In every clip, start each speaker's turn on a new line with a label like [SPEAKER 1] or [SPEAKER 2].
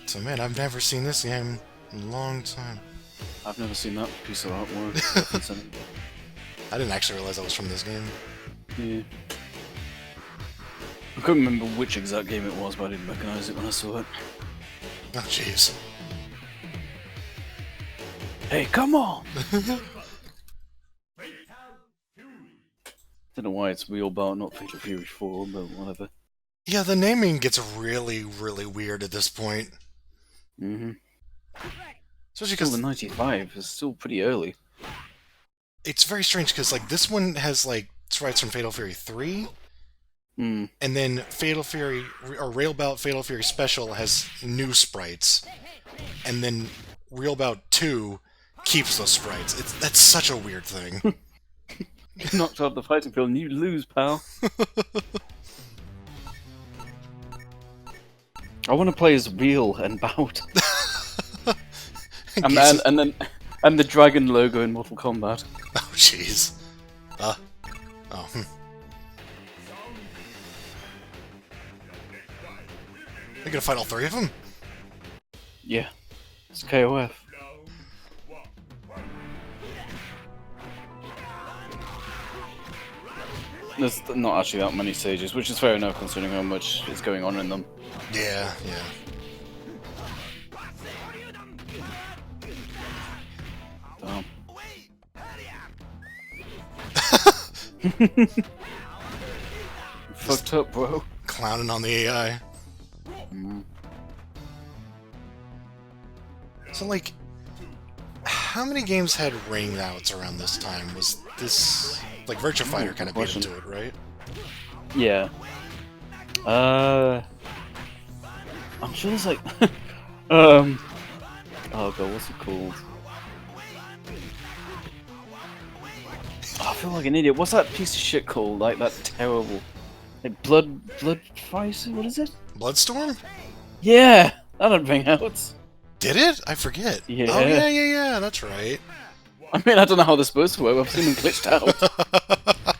[SPEAKER 1] So man, I've never seen this game in a long time.
[SPEAKER 2] I've never seen that piece of artwork.
[SPEAKER 1] I didn't actually realize that was from this game.
[SPEAKER 2] Yeah. I couldn't remember which exact game it was, but I didn't recognise it when I saw it.
[SPEAKER 1] Oh jeez.
[SPEAKER 2] Hey, come on! Don't know why it's Real Bout, not Fatal Fury 4, but whatever.
[SPEAKER 1] Yeah, the naming gets really, really weird at this point.
[SPEAKER 2] Mm-hmm.
[SPEAKER 1] Especially
[SPEAKER 2] Still
[SPEAKER 1] because
[SPEAKER 2] the 95 is still pretty early.
[SPEAKER 1] it's very strange because like this one has like sprites from Fatal Fury 3,
[SPEAKER 2] Mm.
[SPEAKER 1] and then Fatal Fury or Real Bout Fatal Fury Special has new sprites, and then Real Bout 2 keeps those sprites. That's such a weird thing.
[SPEAKER 2] You knocked out the fighting field and you lose, pal. I want to play as Real and Bout. and the dragon logo in Mortal Kombat.
[SPEAKER 1] Oh jeez. Oh. You're gonna fight all three of them?
[SPEAKER 2] Yeah. It's KOF. There's not actually that many stages, which is fair enough considering how much is going on in them.
[SPEAKER 1] Yeah,
[SPEAKER 2] Damn. Fucked up, bro.
[SPEAKER 1] Clowning on the AI.
[SPEAKER 2] Mm.
[SPEAKER 1] So, like, how many games had ring outs around this time? Was this... Like, Virtua Fighter kind of beat into it, right?
[SPEAKER 2] Yeah. I'm sure there's like... Oh god, what's it called? Oh, I feel like an idiot. What's that piece of shit called? Like, that terrible... Like, Blood Fight? What is it?
[SPEAKER 1] Bloodstorm?
[SPEAKER 2] Yeah! That didn't bring out.
[SPEAKER 1] Did it? I forget.
[SPEAKER 2] Yeah.
[SPEAKER 1] Oh, yeah, that's right.
[SPEAKER 2] I mean, I don't know how they're supposed to work. I've seen them glitched out.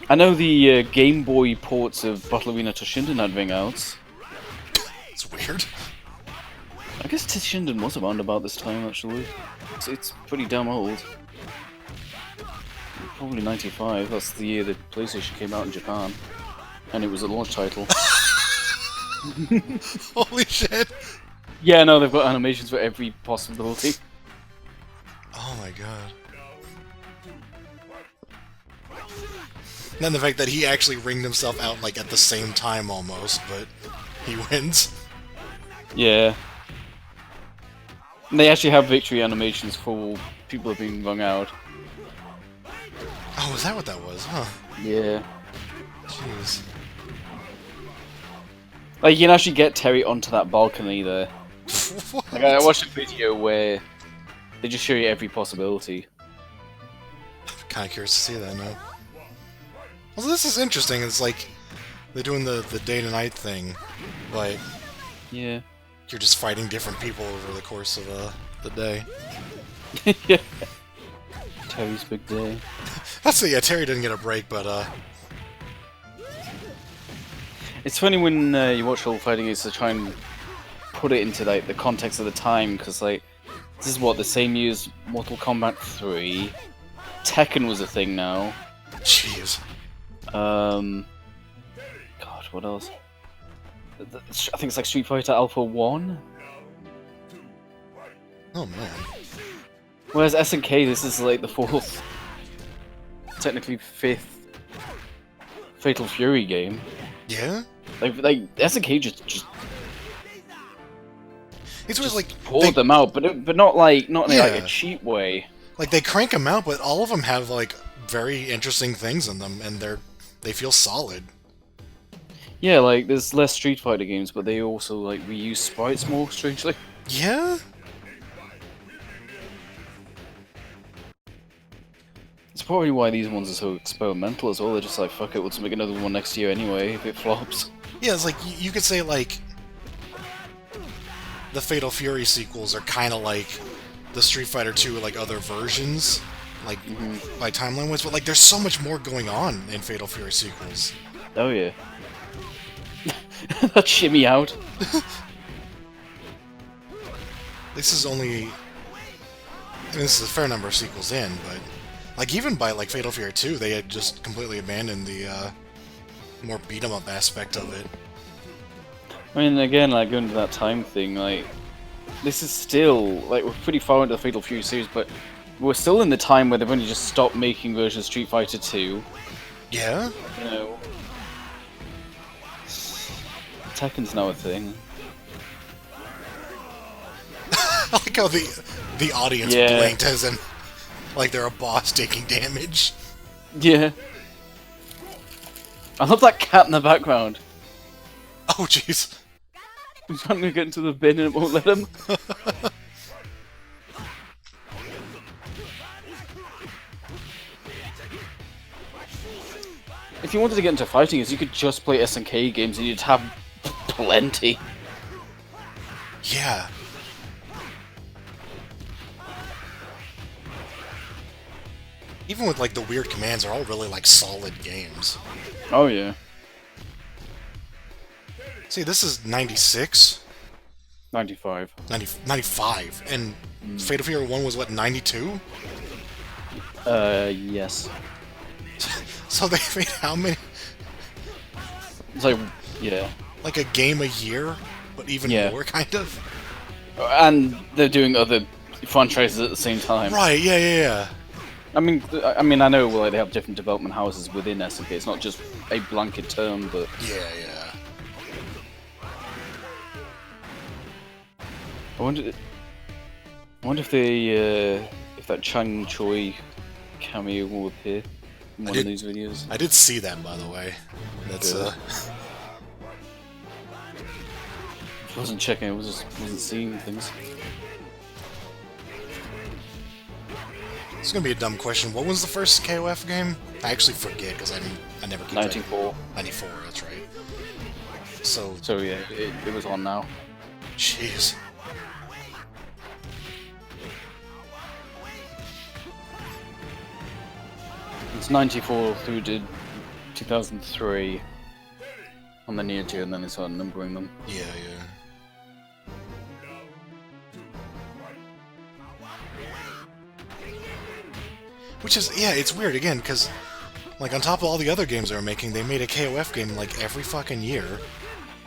[SPEAKER 2] I know the Game Boy ports of Battle Arena Toshinden had ring outs.
[SPEAKER 1] It's weird.
[SPEAKER 2] I guess Toshinden was around about this time, actually. It's pretty damn old. Probably 95, that's the year the PlayStation came out in Japan. And it was a launch title.
[SPEAKER 1] Holy shit!
[SPEAKER 2] Yeah, no, they've got animations for every possibility.
[SPEAKER 1] Oh my god. And then the fact that he actually ringed himself out like at the same time almost, but he wins.
[SPEAKER 2] Yeah. And they actually have victory animations for people who have been rung out.
[SPEAKER 1] Oh, is that what that was? Huh.
[SPEAKER 2] Yeah.
[SPEAKER 1] Jeez.
[SPEAKER 2] Like, you can actually get Terry onto that balcony there.
[SPEAKER 1] What?
[SPEAKER 2] Like, I watched a video where they just show you every possibility.
[SPEAKER 1] Kind of curious to see that now. Well, this is interesting. It's like they're doing the day to night thing, but
[SPEAKER 2] Yeah.
[SPEAKER 1] you're just fighting different people over the course of the day.
[SPEAKER 2] Yeah. Terry's big day.
[SPEAKER 1] That's it. Yeah, Terry didn't get a break, but
[SPEAKER 2] It's funny when you watch all fighting games to try and put it into like the context of the time, because like this is what the same year as Mortal Kombat 3. Tekken was a thing now.
[SPEAKER 1] jeez.
[SPEAKER 2] God, what else? I think it's like Street Fighter Alpha 1.
[SPEAKER 1] Oh man.
[SPEAKER 2] Whereas SNK, this is like the fourth, technically fifth Fatal Fury game.
[SPEAKER 1] Yeah.
[SPEAKER 2] Like SNK just
[SPEAKER 1] It's always like
[SPEAKER 2] poured them out, but not in like
[SPEAKER 1] Yeah.
[SPEAKER 2] a cheap way.
[SPEAKER 1] like they crank them out, but all of them have like very interesting things in them, and they feel solid.
[SPEAKER 2] Yeah, like there's less Street Fighter games, but they also like reuse sprites more strangely.
[SPEAKER 1] Yeah.
[SPEAKER 2] It's probably why these ones are so experimental as well. They're just like, fuck it, let's make another one next year anyway if it flops.
[SPEAKER 1] Yeah, it's like you could say like the Fatal Fury sequels are kind of like the Street Fighter 2 like other versions, like by timeline wise, but like there's so much more going on in Fatal Fury sequels.
[SPEAKER 2] Oh yeah. That shimmy out.
[SPEAKER 1] This is only, I mean, this is a fair number of sequels in, but like even by like Fatal Fury 2, they had just completely abandoned the more beat 'em up aspect of it.
[SPEAKER 2] I mean, again, like going to that time thing, like this is still like we're pretty far into the Fatal Fury series, but we're still in the time where they've only just stopped making versions of Street Fighter 2.
[SPEAKER 1] Yeah?
[SPEAKER 2] You know, Tekken's now a thing.
[SPEAKER 1] I like how the audience blinked as in like they're a boss taking damage.
[SPEAKER 2] Yeah. I love that cat in the background.
[SPEAKER 1] Oh jeez.
[SPEAKER 2] He's trying to get into the bin and it won't let him. If you wanted to get into fighting, you could just play SNK games and you'd have plenty.
[SPEAKER 1] Yeah. Even with like the weird commands, they're all really like solid games.
[SPEAKER 2] Oh yeah.
[SPEAKER 1] See, this is 96?
[SPEAKER 2] 95.
[SPEAKER 1] 95, and Fatal Fury 1 was what, 92?
[SPEAKER 2] Yes.
[SPEAKER 1] So they made how many?
[SPEAKER 2] It's like, yeah.
[SPEAKER 1] Like a game a year, but even more, kind of?
[SPEAKER 2] And they're doing other franchises at the same time.
[SPEAKER 1] Right, yeah.
[SPEAKER 2] I mean, I know like they have different development houses within SNK. It's not just a blanket term, but
[SPEAKER 1] Yeah.
[SPEAKER 2] I wonder if they, if that Chang Choi cameo will appear in one of these videos.
[SPEAKER 1] I did see that, by the way. That's
[SPEAKER 2] I wasn't checking. I wasn't seeing things.
[SPEAKER 1] It's gonna be a dumb question. What was the first KOF game? I actually forget because I never keep
[SPEAKER 2] 94.
[SPEAKER 1] 94, that's right. So
[SPEAKER 2] yeah, it was on now.
[SPEAKER 1] Jeez.
[SPEAKER 2] It's 94 through to 2003 on the Neo Geo, and then they started numbering them.
[SPEAKER 1] Yeah. Which is, it's weird, again, because, like, on top of all the other games they were making, they made a KOF game, like, every fucking year.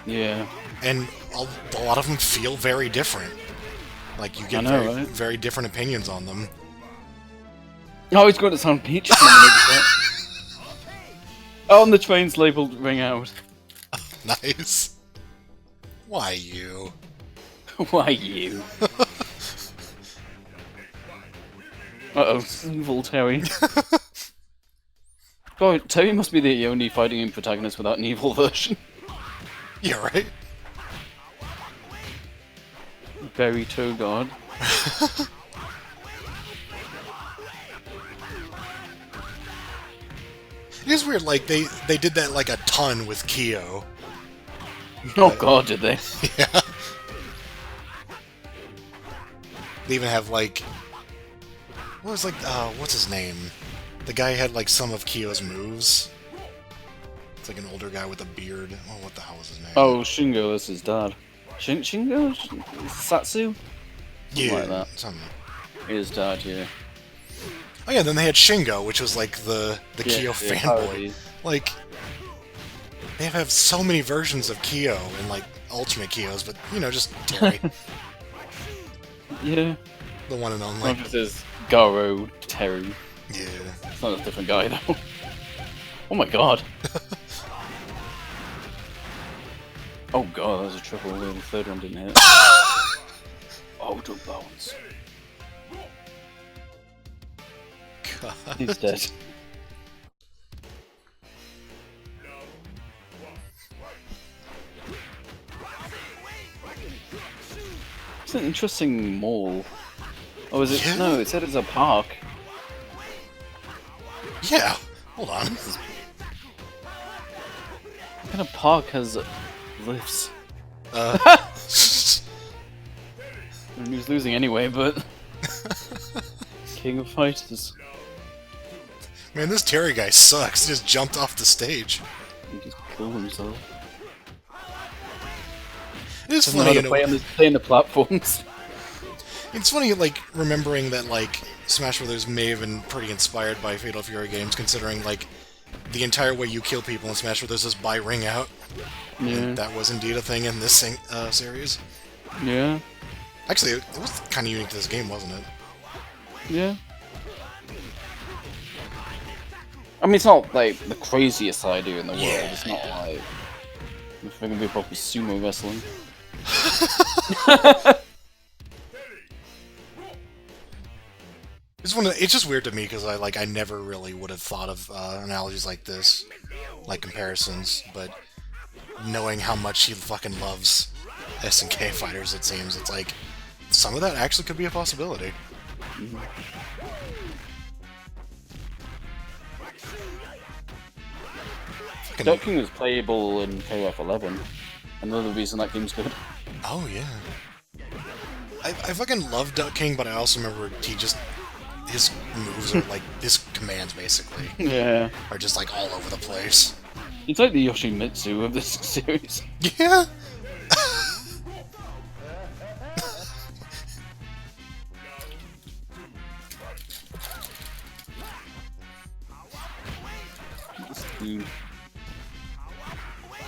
[SPEAKER 2] Yeah.
[SPEAKER 1] And a lot of them feel very different. Like, you get very different opinions on them.
[SPEAKER 2] Oh, it's going to sound peach. Oh, and the train's labeled Ring Out.
[SPEAKER 1] Nice. Why you?
[SPEAKER 2] Why you? Uh-oh, evil Terry. God, Terry must be the only fighting game protagonist without an evil version.
[SPEAKER 1] Yeah, right?
[SPEAKER 2] Berry Toe God.
[SPEAKER 1] It is weird, like, they did that, like, a ton with Kyo.
[SPEAKER 2] Oh god, did they?
[SPEAKER 1] Yeah. They even have, like... What was, like, what's his name? The guy had, like, some of Kyo's moves. It's like an older guy with a beard. Oh, what the hell was his name?
[SPEAKER 2] Oh, Shingo, that's his dad. Shingo? Satsu?
[SPEAKER 1] Yeah,
[SPEAKER 2] like that.
[SPEAKER 1] something.
[SPEAKER 2] His dad, yeah.
[SPEAKER 1] Oh yeah, then they had Shingo, which was like the Kyo fanboy. Like, they have so many versions of Kyo and like Ultimate Kyos, but you know, just Terry.
[SPEAKER 2] Yeah.
[SPEAKER 1] The one and only.
[SPEAKER 2] Not just his Garo Terry.
[SPEAKER 1] Yeah.
[SPEAKER 2] It's not a different guy though. Oh my god. Oh god, that was a triple. The third one didn't hit. Oh, Doug Bones.
[SPEAKER 1] God.
[SPEAKER 2] He's dead. It's an interesting mall. Oh, is it?
[SPEAKER 1] Yeah.
[SPEAKER 2] No, it said it's a park.
[SPEAKER 1] Yeah. Hold on.
[SPEAKER 2] What kind of park has lifts? I mean, he was losing anyway, but... King of Fighters.
[SPEAKER 1] Man, this Terry guy sucks. He just jumped off the stage.
[SPEAKER 2] He just killed himself.
[SPEAKER 1] It is
[SPEAKER 2] Doesn't know
[SPEAKER 1] funny,
[SPEAKER 2] how to play on the platforms.
[SPEAKER 1] It's funny, like, remembering that, like, Smash Bros. May have been pretty inspired by Fatal Fury games, considering, like, the entire way you kill people in Smash Bros. Is by ring out.
[SPEAKER 2] Yeah.
[SPEAKER 1] And that was indeed a thing in this series.
[SPEAKER 2] Yeah.
[SPEAKER 1] Actually, it was kind of unique to this game, wasn't it?
[SPEAKER 2] Yeah. I mean, it's not, like, the craziest idea in the world.
[SPEAKER 1] Yeah,
[SPEAKER 2] It's not like... If we're gonna be proper sumo wrestling.
[SPEAKER 1] It's just weird to me, because I never really would have thought of analogies like this, like comparisons, but knowing how much he fucking loves SNK fighters, it seems, it's like, some of that actually could be a possibility.
[SPEAKER 2] Duck King was playable in KOF 11. Another reason that game's good.
[SPEAKER 1] Oh, yeah. I fucking love Duck King, but I also remember his moves are like, his commands, basically,
[SPEAKER 2] Yeah.
[SPEAKER 1] are just, like, all over the place.
[SPEAKER 2] It's like the Yoshimitsu of this series.
[SPEAKER 1] Yeah!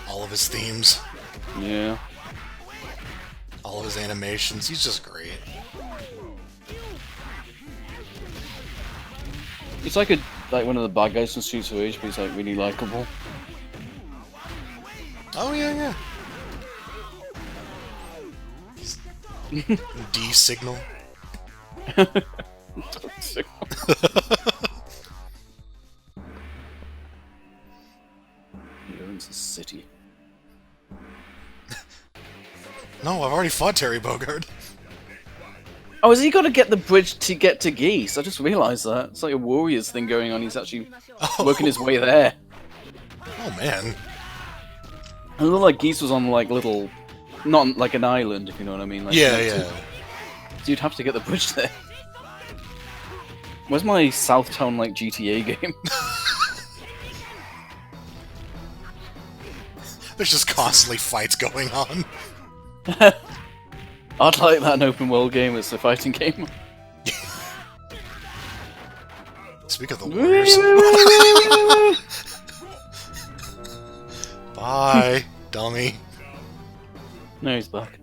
[SPEAKER 1] All of his themes,
[SPEAKER 2] Yeah.
[SPEAKER 1] all of his animations, he's just great.
[SPEAKER 2] It's like one of the bad guys from Streets of Rage, but he's like really likable.
[SPEAKER 1] Oh, yeah, yeah. D signal.
[SPEAKER 2] He owns the city.
[SPEAKER 1] No, I've already fought Terry Bogard.
[SPEAKER 2] Oh, has he got to get the bridge to get to Geese? I just realised that. It's like a Warriors thing going on. He's actually working his way there.
[SPEAKER 1] Oh, man.
[SPEAKER 2] I looked like Geese was on like little, not like an island, if you know what I mean. Like,
[SPEAKER 1] Yeah, yeah.
[SPEAKER 2] So you'd have to get the bridge there. Where's my Southtown like GTA game?
[SPEAKER 1] There's just constantly fights going on.
[SPEAKER 2] I'd like that an open world game. It's a fighting game.
[SPEAKER 1] Speak of the Warriors. Bye, dummy.
[SPEAKER 2] No, he's back.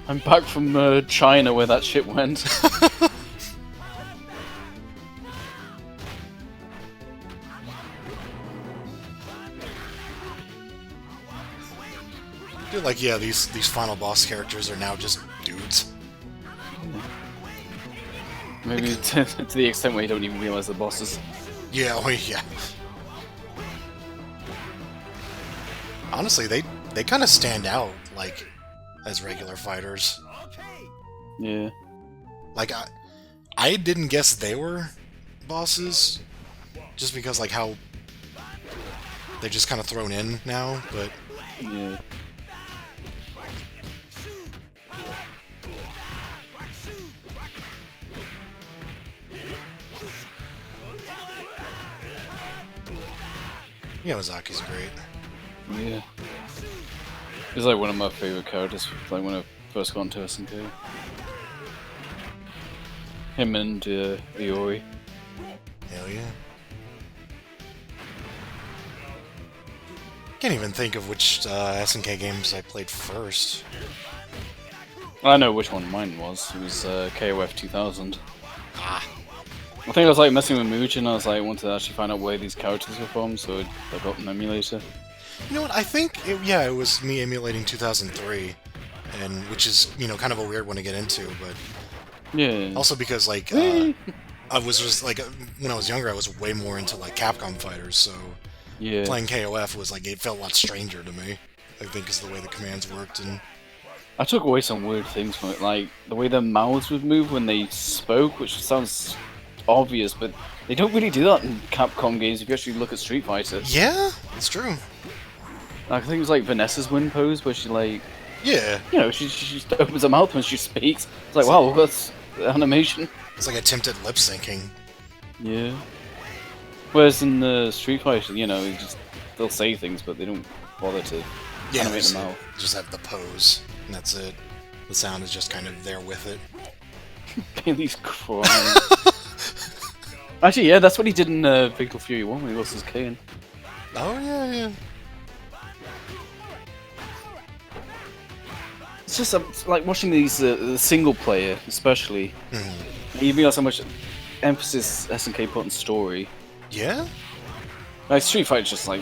[SPEAKER 2] I'm back from China where that shit went.
[SPEAKER 1] Dude, like, yeah, these final boss characters are now just dudes.
[SPEAKER 2] Maybe to the extent where you don't even realize the bosses.
[SPEAKER 1] Yeah, oh, yeah. Honestly, they kind of stand out, like, as regular fighters.
[SPEAKER 2] Yeah.
[SPEAKER 1] Like, I didn't guess they were bosses, just because, like, how they're just kind of thrown in now, but...
[SPEAKER 2] Yeah.
[SPEAKER 1] Miyazaki's great.
[SPEAKER 2] Yeah. He's like one of my favorite characters, like when I first got into SNK. Him and Iori.
[SPEAKER 1] Hell yeah. Can't even think of which SNK games I played first.
[SPEAKER 2] I know which one mine was. It was KOF 2000.
[SPEAKER 1] Ah.
[SPEAKER 2] I think I was like messing with Mooch and I was like, wanted to actually find out where these characters were from, so I got an emulator.
[SPEAKER 1] You know what, I think, it was me emulating 2003, and which is, kind of a weird one to get into, but...
[SPEAKER 2] Yeah.
[SPEAKER 1] Also because, like, I was just, like, when I was younger, I was way more into, like, Capcom fighters, so...
[SPEAKER 2] Yeah.
[SPEAKER 1] Playing KOF was, like, it felt a lot stranger to me, I think, because the way the commands worked, and...
[SPEAKER 2] I took away some weird things from it, like the way their mouths would move when they spoke, which sounds obvious, but they don't really do that in Capcom games if you actually look at Street Fighter.
[SPEAKER 1] Yeah, it's true.
[SPEAKER 2] Like, I think it was like Vanessa's win pose, where she like...
[SPEAKER 1] Yeah.
[SPEAKER 2] She just opens her mouth when she speaks. It's like, wow, that's animation.
[SPEAKER 1] It's like attempted lip syncing.
[SPEAKER 2] Yeah. Whereas in the Street Fighter, you know, they'll say things, but they don't bother to
[SPEAKER 1] Yeah,
[SPEAKER 2] animate the mouth.
[SPEAKER 1] just have the pose, and that's it. The sound is just kind of there with it.
[SPEAKER 2] Bailey's crying. Actually, yeah, that's what he did in Fatal Fury 1 when he lost his cane.
[SPEAKER 1] Oh, yeah, yeah.
[SPEAKER 2] It's just like watching these the single player, especially. You realize how much emphasis SNK put on story.
[SPEAKER 1] Yeah?
[SPEAKER 2] Like Street Fighter's just like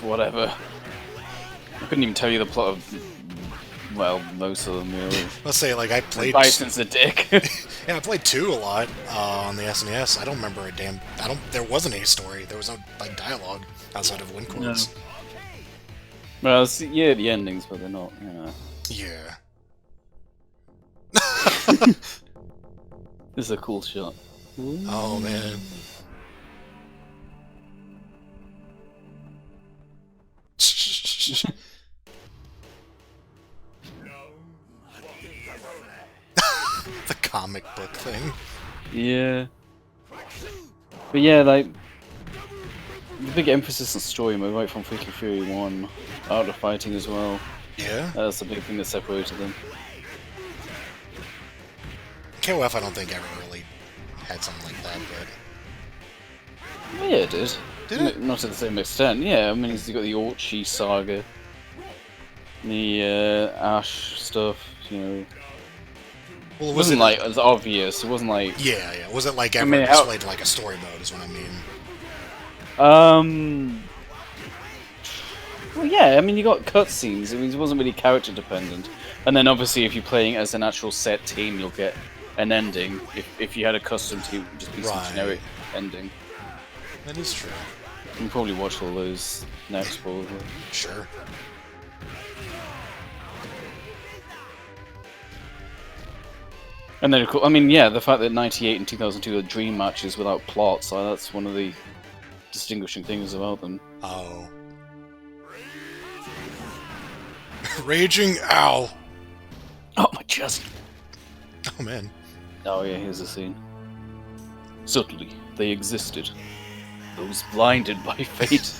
[SPEAKER 2] whatever. I couldn't even tell you the plot of most of them. Really.
[SPEAKER 1] Let's say like I played.
[SPEAKER 2] Bison's a dick.
[SPEAKER 1] Yeah, I played 2 a lot on the SNES. I don't remember a damn. There wasn't any story. There was no like dialogue outside of win quotes.
[SPEAKER 2] No. Well, yeah, the endings, but they're not. You know.
[SPEAKER 1] Yeah.
[SPEAKER 2] This is a cool shot.
[SPEAKER 1] Oh man. The comic book thing.
[SPEAKER 2] Yeah. But yeah, like the big emphasis on story mode right from Fatal Fury 1, Art of Fighting as well.
[SPEAKER 1] Yeah.
[SPEAKER 2] That's the big thing that separated them.
[SPEAKER 1] KOF I don't think ever really had something like that, but
[SPEAKER 2] Well, yeah, it did.
[SPEAKER 1] Did it?
[SPEAKER 2] Not to the same extent. Yeah, I mean, you got the Orchi saga, the Ash stuff. You know,
[SPEAKER 1] well,
[SPEAKER 2] it wasn't like as obvious. It wasn't like
[SPEAKER 1] yeah, yeah. Was it like ever
[SPEAKER 2] mean,
[SPEAKER 1] displayed like a story mode? Is what I mean.
[SPEAKER 2] Well, yeah. I mean, you got cutscenes. I mean, it wasn't really character dependent. And then obviously, if you're playing as an actual set team, you'll get an ending. If you had a custom team, it would just be some generic ending.
[SPEAKER 1] That is true.
[SPEAKER 2] You can probably watch all those next, probably.
[SPEAKER 1] Sure.
[SPEAKER 2] And then, I mean, yeah, the fact that '98 and 2002 are dream matches without plots, that's one of the distinguishing things about them.
[SPEAKER 1] Oh. Raging ow.
[SPEAKER 2] Oh, my chest.
[SPEAKER 1] Oh man.
[SPEAKER 2] Oh yeah, here's the scene. Subtly, they existed. Those blinded by fate.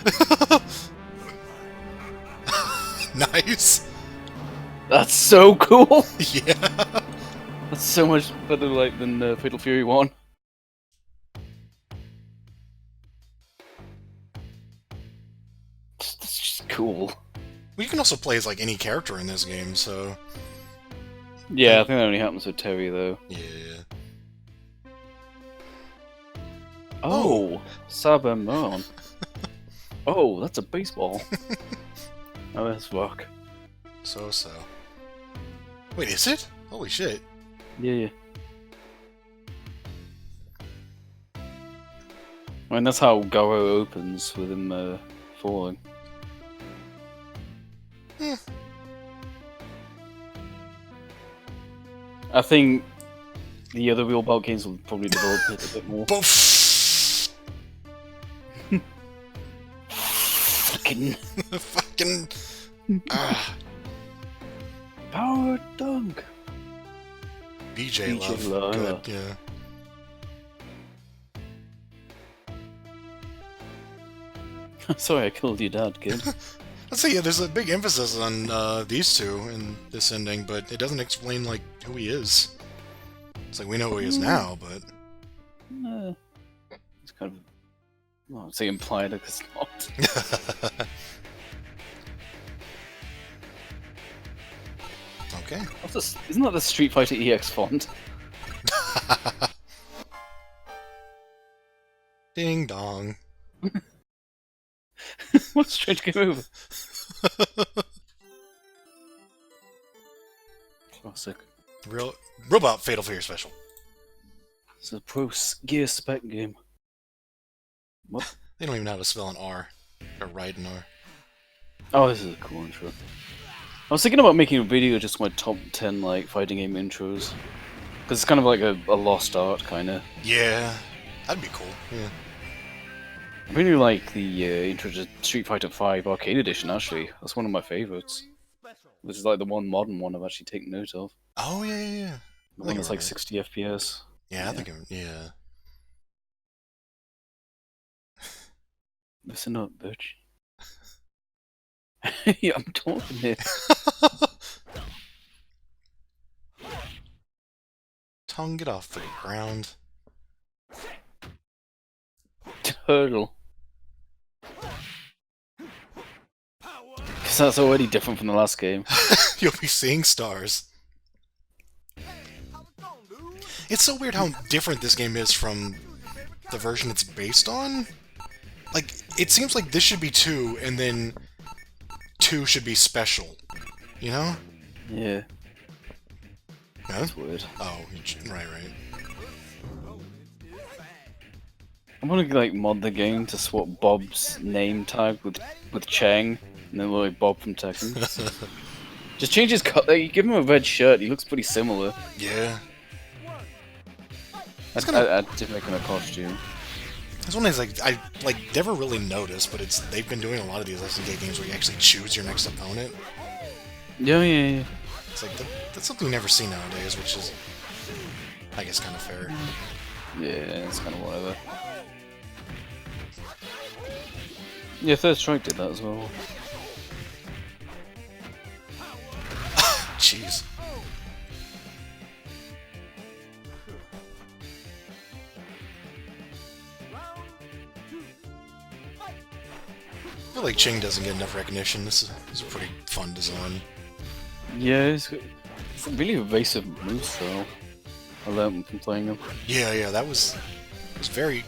[SPEAKER 1] Nice.
[SPEAKER 2] That's so cool.
[SPEAKER 1] Yeah.
[SPEAKER 2] That's so much better like than Fatal Fury 1. That's just cool.
[SPEAKER 1] Well, you can also play as like any character in this game, so
[SPEAKER 2] Yeah, I think that only happens with Terry though.
[SPEAKER 1] yeah.
[SPEAKER 2] Oh, Sabermon. Oh, that's a baseball. Oh, that's rock.
[SPEAKER 1] So. Wait, is it? Holy shit.
[SPEAKER 2] Yeah. I mean, that's how Garo opens with him falling. I think the other Real Bout games will probably develop it a bit more.
[SPEAKER 1] Fucking.
[SPEAKER 2] Power dunk.
[SPEAKER 1] BJ love.
[SPEAKER 2] love.
[SPEAKER 1] Good, yeah.
[SPEAKER 2] Sorry, I killed your dad, kid.
[SPEAKER 1] Let's see. Yeah, there's a big emphasis on these two in this ending, but it doesn't explain like who he is. It's like we know who he is now, but
[SPEAKER 2] It's kind of, well, I'd say implied, like it's not.
[SPEAKER 1] okay.
[SPEAKER 2] Isn't that the Street Fighter EX font?
[SPEAKER 1] Ding dong.
[SPEAKER 2] What a strange game over. Classic.
[SPEAKER 1] Real Bout Fatal Fury Special.
[SPEAKER 2] It's a pro gear spec game. What?
[SPEAKER 1] They don't even know how to spell an R. Or write an R.
[SPEAKER 2] Oh, this is a cool intro. I was thinking about making a video just my top 10 like fighting game intros. Because it's kind of like a lost art, kind of.
[SPEAKER 1] Yeah. That'd be cool. Yeah.
[SPEAKER 2] I really like the intro to Street Fighter V Arcade Edition, actually. That's one of my favourites. This is like the one modern one I've actually taken note of.
[SPEAKER 1] Oh, yeah.
[SPEAKER 2] The one that's like 60 FPS.
[SPEAKER 1] Yeah, I think yeah.
[SPEAKER 2] Listen up, bitch. Yeah, I'm talking here.
[SPEAKER 1] Tongue, get off the ground.
[SPEAKER 2] Turtle. Because that's already different from the last game.
[SPEAKER 1] You'll be seeing stars. It's so weird how different this game is from the version it's based on. Like, it seems like this should be 2, and then 2 should be special. You know?
[SPEAKER 2] Yeah.
[SPEAKER 1] Huh?
[SPEAKER 2] That's weird.
[SPEAKER 1] Oh, right.
[SPEAKER 2] I'm gonna like mod the game to swap Bob's name tag with Chang, and then look like Bob from Tekken. Just change his cut. You give him a red shirt. He looks pretty similar.
[SPEAKER 1] Yeah.
[SPEAKER 2] I did make him a costume.
[SPEAKER 1] This one is like I never really noticed, but they've been doing a lot of these SNK games where you actually choose your next opponent.
[SPEAKER 2] Yeah.
[SPEAKER 1] It's like that's something you never see nowadays, which is, I guess, kind of fair.
[SPEAKER 2] Yeah, it's kind of whatever. Yeah, Third Strike did that as well.
[SPEAKER 1] Jeez. I feel like Ching doesn't get enough recognition. This is a pretty fun design.
[SPEAKER 2] Yeah, it's really evasive moves though. I learned from playing them.
[SPEAKER 1] Yeah, I was very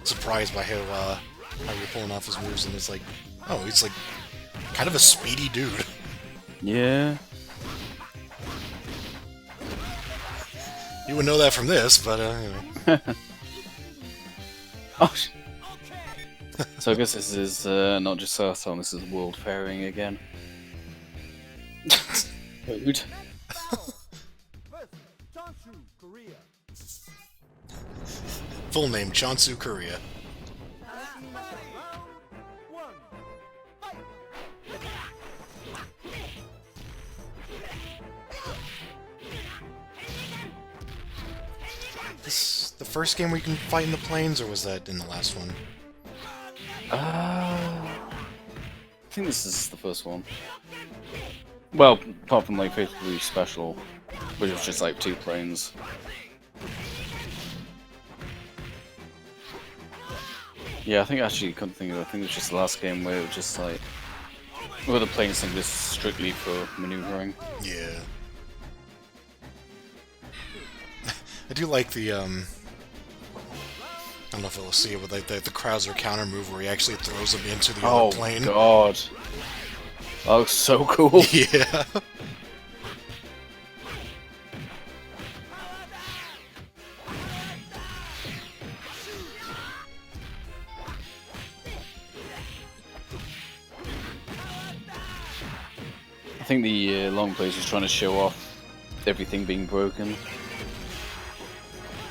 [SPEAKER 1] surprised by how you're pulling off his moves, and it's like, oh, he's like kind of a speedy dude.
[SPEAKER 2] Yeah.
[SPEAKER 1] You would know that from this, but anyway.
[SPEAKER 2] Oh. So I guess this is not just Southtown, this is World Fairing again. Rude.
[SPEAKER 1] Full name, Chansu Korea. This the first game where you can fight in the plains, or was that in the last one?
[SPEAKER 2] I think this is the first one. Well, apart from like Faithfully Special, which was just like 2 planes. Yeah, I think actually, couldn't think of it. I think it was just the last game where it was just like, where the planes thing was strictly for maneuvering.
[SPEAKER 1] Yeah. I do like the I don't know if you'll see it with like the Krauser counter move where he actually throws him into the other plane.
[SPEAKER 2] Oh god. That looks so cool.
[SPEAKER 1] Yeah.
[SPEAKER 2] I think the long plays was trying to show off everything being broken.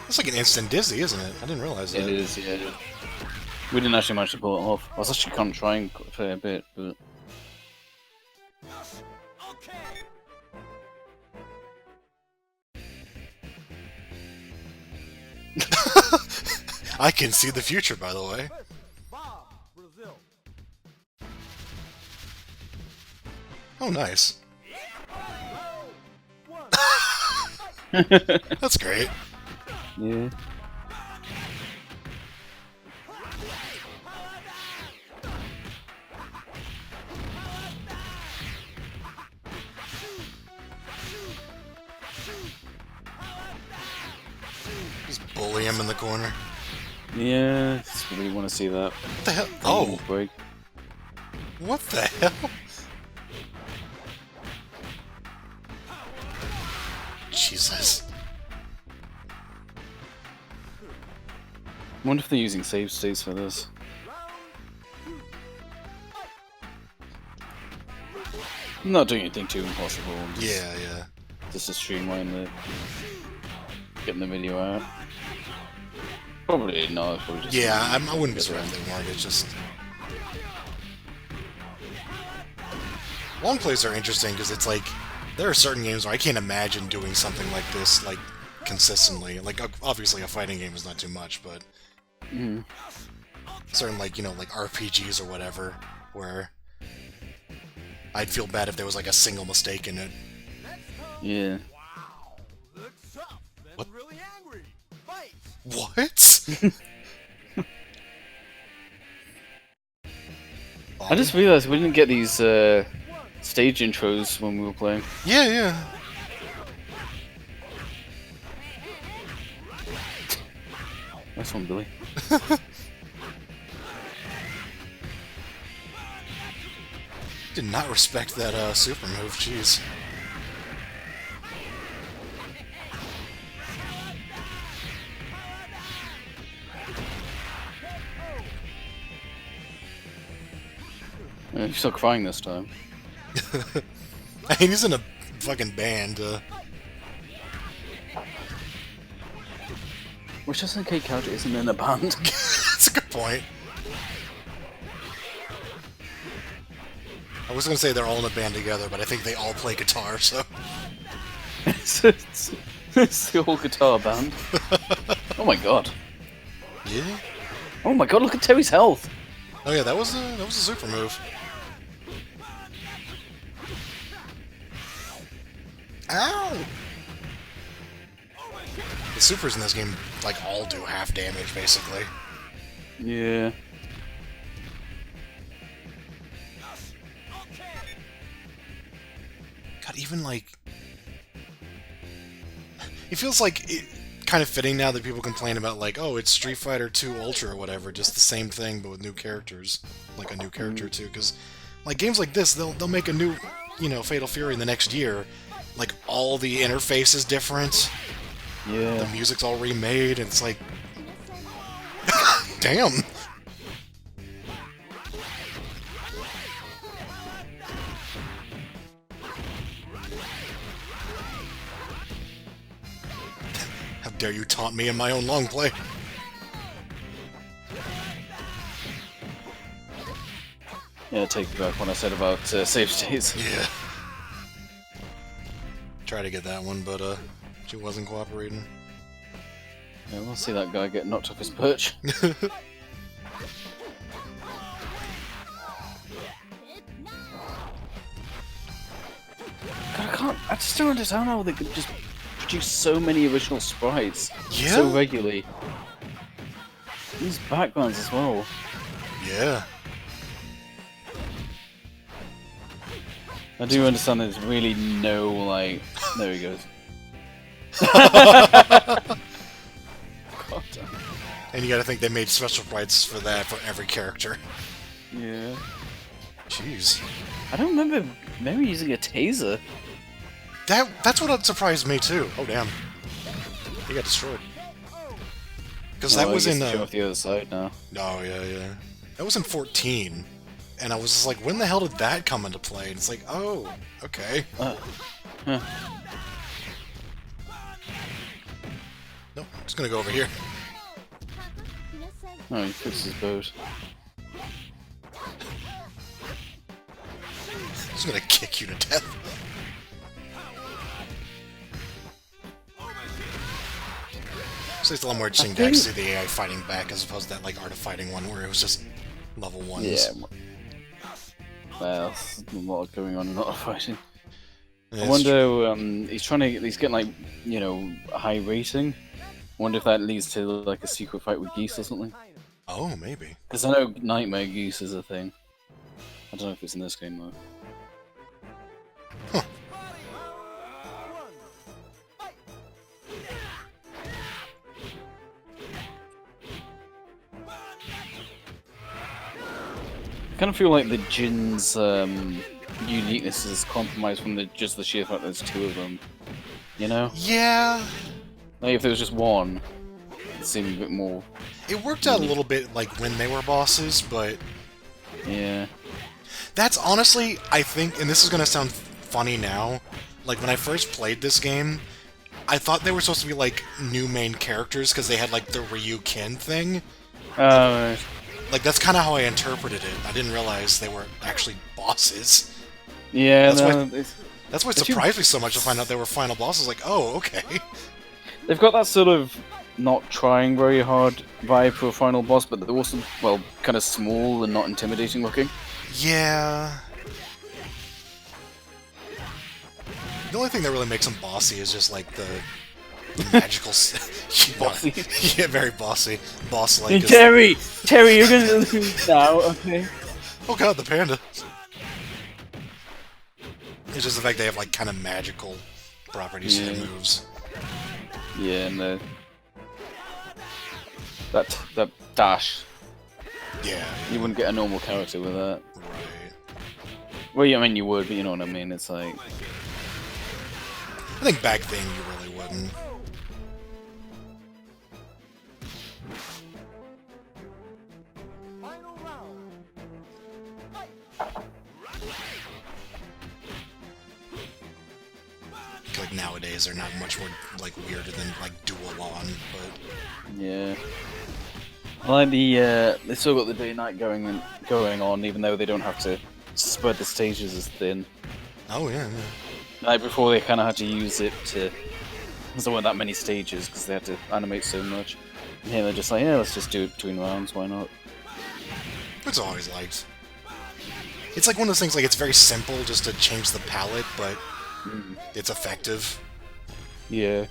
[SPEAKER 1] It's like an instant dizzy, isn't it? I didn't realize that.
[SPEAKER 2] It is, yeah. We didn't actually manage to pull it off. I was actually kind of trying for a bit, but...
[SPEAKER 1] I can see the future, by the way. Oh, nice. That's great.
[SPEAKER 2] Yeah.
[SPEAKER 1] Just bully him in the corner.
[SPEAKER 2] Yeah, just really want to see that.
[SPEAKER 1] What the hell? Oh!
[SPEAKER 2] Break.
[SPEAKER 1] What the hell? Jesus.
[SPEAKER 2] I wonder if they're using save states for this. I'm not doing anything too impossible.
[SPEAKER 1] Yeah.
[SPEAKER 2] Just to streamline the... getting the video out. Probably not. Probably just
[SPEAKER 1] Yeah, I wouldn't be surprised if they weren't. It's just... Long plays are interesting because it's like, there are certain games where I can't imagine doing something like this, like, consistently. Like, obviously a fighting game is not too much, but certain, like, you know, like RPGs or whatever, where I'd feel bad if there was like a single mistake in it.
[SPEAKER 2] Yeah.
[SPEAKER 1] What? What?
[SPEAKER 2] I just realized we didn't get these stage intros when we were playing.
[SPEAKER 1] Yeah, yeah.
[SPEAKER 2] Nice one, Billy.
[SPEAKER 1] Did not respect that super move, jeez.
[SPEAKER 2] He's still crying this time.
[SPEAKER 1] I mean, he's in a fucking band.
[SPEAKER 2] Which SNK character isn't in a band?
[SPEAKER 1] That's a good point. I was gonna say they're all in a band together, but I think they all play guitar, so...
[SPEAKER 2] it's the whole guitar band. Oh my god.
[SPEAKER 1] Yeah?
[SPEAKER 2] Oh my god, look at Terry's health!
[SPEAKER 1] Oh yeah, that was a super move. Ow! The supers in this game, like, all do half damage, basically.
[SPEAKER 2] Yeah.
[SPEAKER 1] God, even, like... It feels like it kind of fitting now that people complain about, like, oh, it's Street Fighter 2 Ultra or whatever, just the same thing, but with new characters. Like, a new character, too, because, like, games like this, they'll make a new, you know, Fatal Fury in the next year. Like, all the interface is different.
[SPEAKER 2] Yeah.
[SPEAKER 1] The music's all remade, and it's like... Damn! How dare you taunt me in my own long play?
[SPEAKER 2] Yeah, take back what I said about save states.
[SPEAKER 1] Yeah. Tried to get that one, but she wasn't cooperating.
[SPEAKER 2] Yeah, we'll see that guy get knocked off his perch. God, I just don't understand how they could just produce so many original sprites so regularly. These backgrounds as well.
[SPEAKER 1] Yeah.
[SPEAKER 2] I do understand there's really no, like... There he goes. God damn.
[SPEAKER 1] And you gotta think they made special sprites for that for every character.
[SPEAKER 2] Yeah.
[SPEAKER 1] Jeez.
[SPEAKER 2] I don't remember Mary using a taser.
[SPEAKER 1] That's what surprised me too. Oh damn. He got destroyed. Because that was in
[SPEAKER 2] off the other side now.
[SPEAKER 1] Oh yeah. That was in 14. And I was just like, when the hell did that come into play? And it's like, oh, okay.
[SPEAKER 2] Huh.
[SPEAKER 1] Nope, I'm just gonna go over here.
[SPEAKER 2] Oh, he fixed his boat.
[SPEAKER 1] I'm just gonna kick you to death. So it's a lot more interesting to actually see the AI fighting back as opposed to that like Art of Fighting one where it was just level 1s.
[SPEAKER 2] Yeah. Well, there's a lot going on in a lot of fighting.
[SPEAKER 1] Yeah,
[SPEAKER 2] I wonder, he's getting like, you know, a high rating. I wonder if that leads to like a secret fight with Geese or something.
[SPEAKER 1] Oh, maybe.
[SPEAKER 2] Because I know Nightmare Goose is a thing. I don't know if it's in this game though.
[SPEAKER 1] Huh.
[SPEAKER 2] I kind of feel like the Jin's uniqueness is compromised from just the sheer fact there's two of them. You know?
[SPEAKER 1] Yeah.
[SPEAKER 2] Like if there was just one, it seemed a bit more...
[SPEAKER 1] It worked out a little bit like when they were bosses, but...
[SPEAKER 2] Yeah.
[SPEAKER 1] That's honestly, I think, and this is gonna sound funny now, like when I first played this game, I thought they were supposed to be like new main characters because they had like the Ryu Ken thing. Like that's kind of how I interpreted it. I didn't realize they were actually bosses.
[SPEAKER 2] Yeah,
[SPEAKER 1] that's why it surprised me so much to find out they were final bosses. Like, oh, okay.
[SPEAKER 2] They've got that sort of not trying very hard vibe for a final boss, but they're also, well, kind of small and not intimidating looking.
[SPEAKER 1] Yeah. The only thing that really makes them bossy is just like the magical.
[SPEAKER 2] Bossy.
[SPEAKER 1] Yeah, very bossy. Boss-like.
[SPEAKER 2] Hey, Terry! Terry, you're gonna lose now, okay?
[SPEAKER 1] Oh god, the panda. It's just the fact they have like kind of magical properties to their moves.
[SPEAKER 2] Yeah, and that dash.
[SPEAKER 1] Yeah.
[SPEAKER 2] You wouldn't get a normal character with that.
[SPEAKER 1] Right.
[SPEAKER 2] Well, yeah, I mean you would, but you know what I mean. It's like
[SPEAKER 1] I think back then you really wouldn't. Like nowadays, they're not much more like weirder than like dual on, but
[SPEAKER 2] yeah. I like the they still got the day-night going on, even though they don't have to spread the stages as thin.
[SPEAKER 1] oh yeah, yeah.
[SPEAKER 2] Like before, they kind of had to use it to. There weren't that many stages because they had to animate so much. And here they're just like, yeah, let's just do it between rounds. Why not?
[SPEAKER 1] It's always liked. It's like one of those things. Like it's very simple just to change the palette, but it's effective.
[SPEAKER 2] Yeah.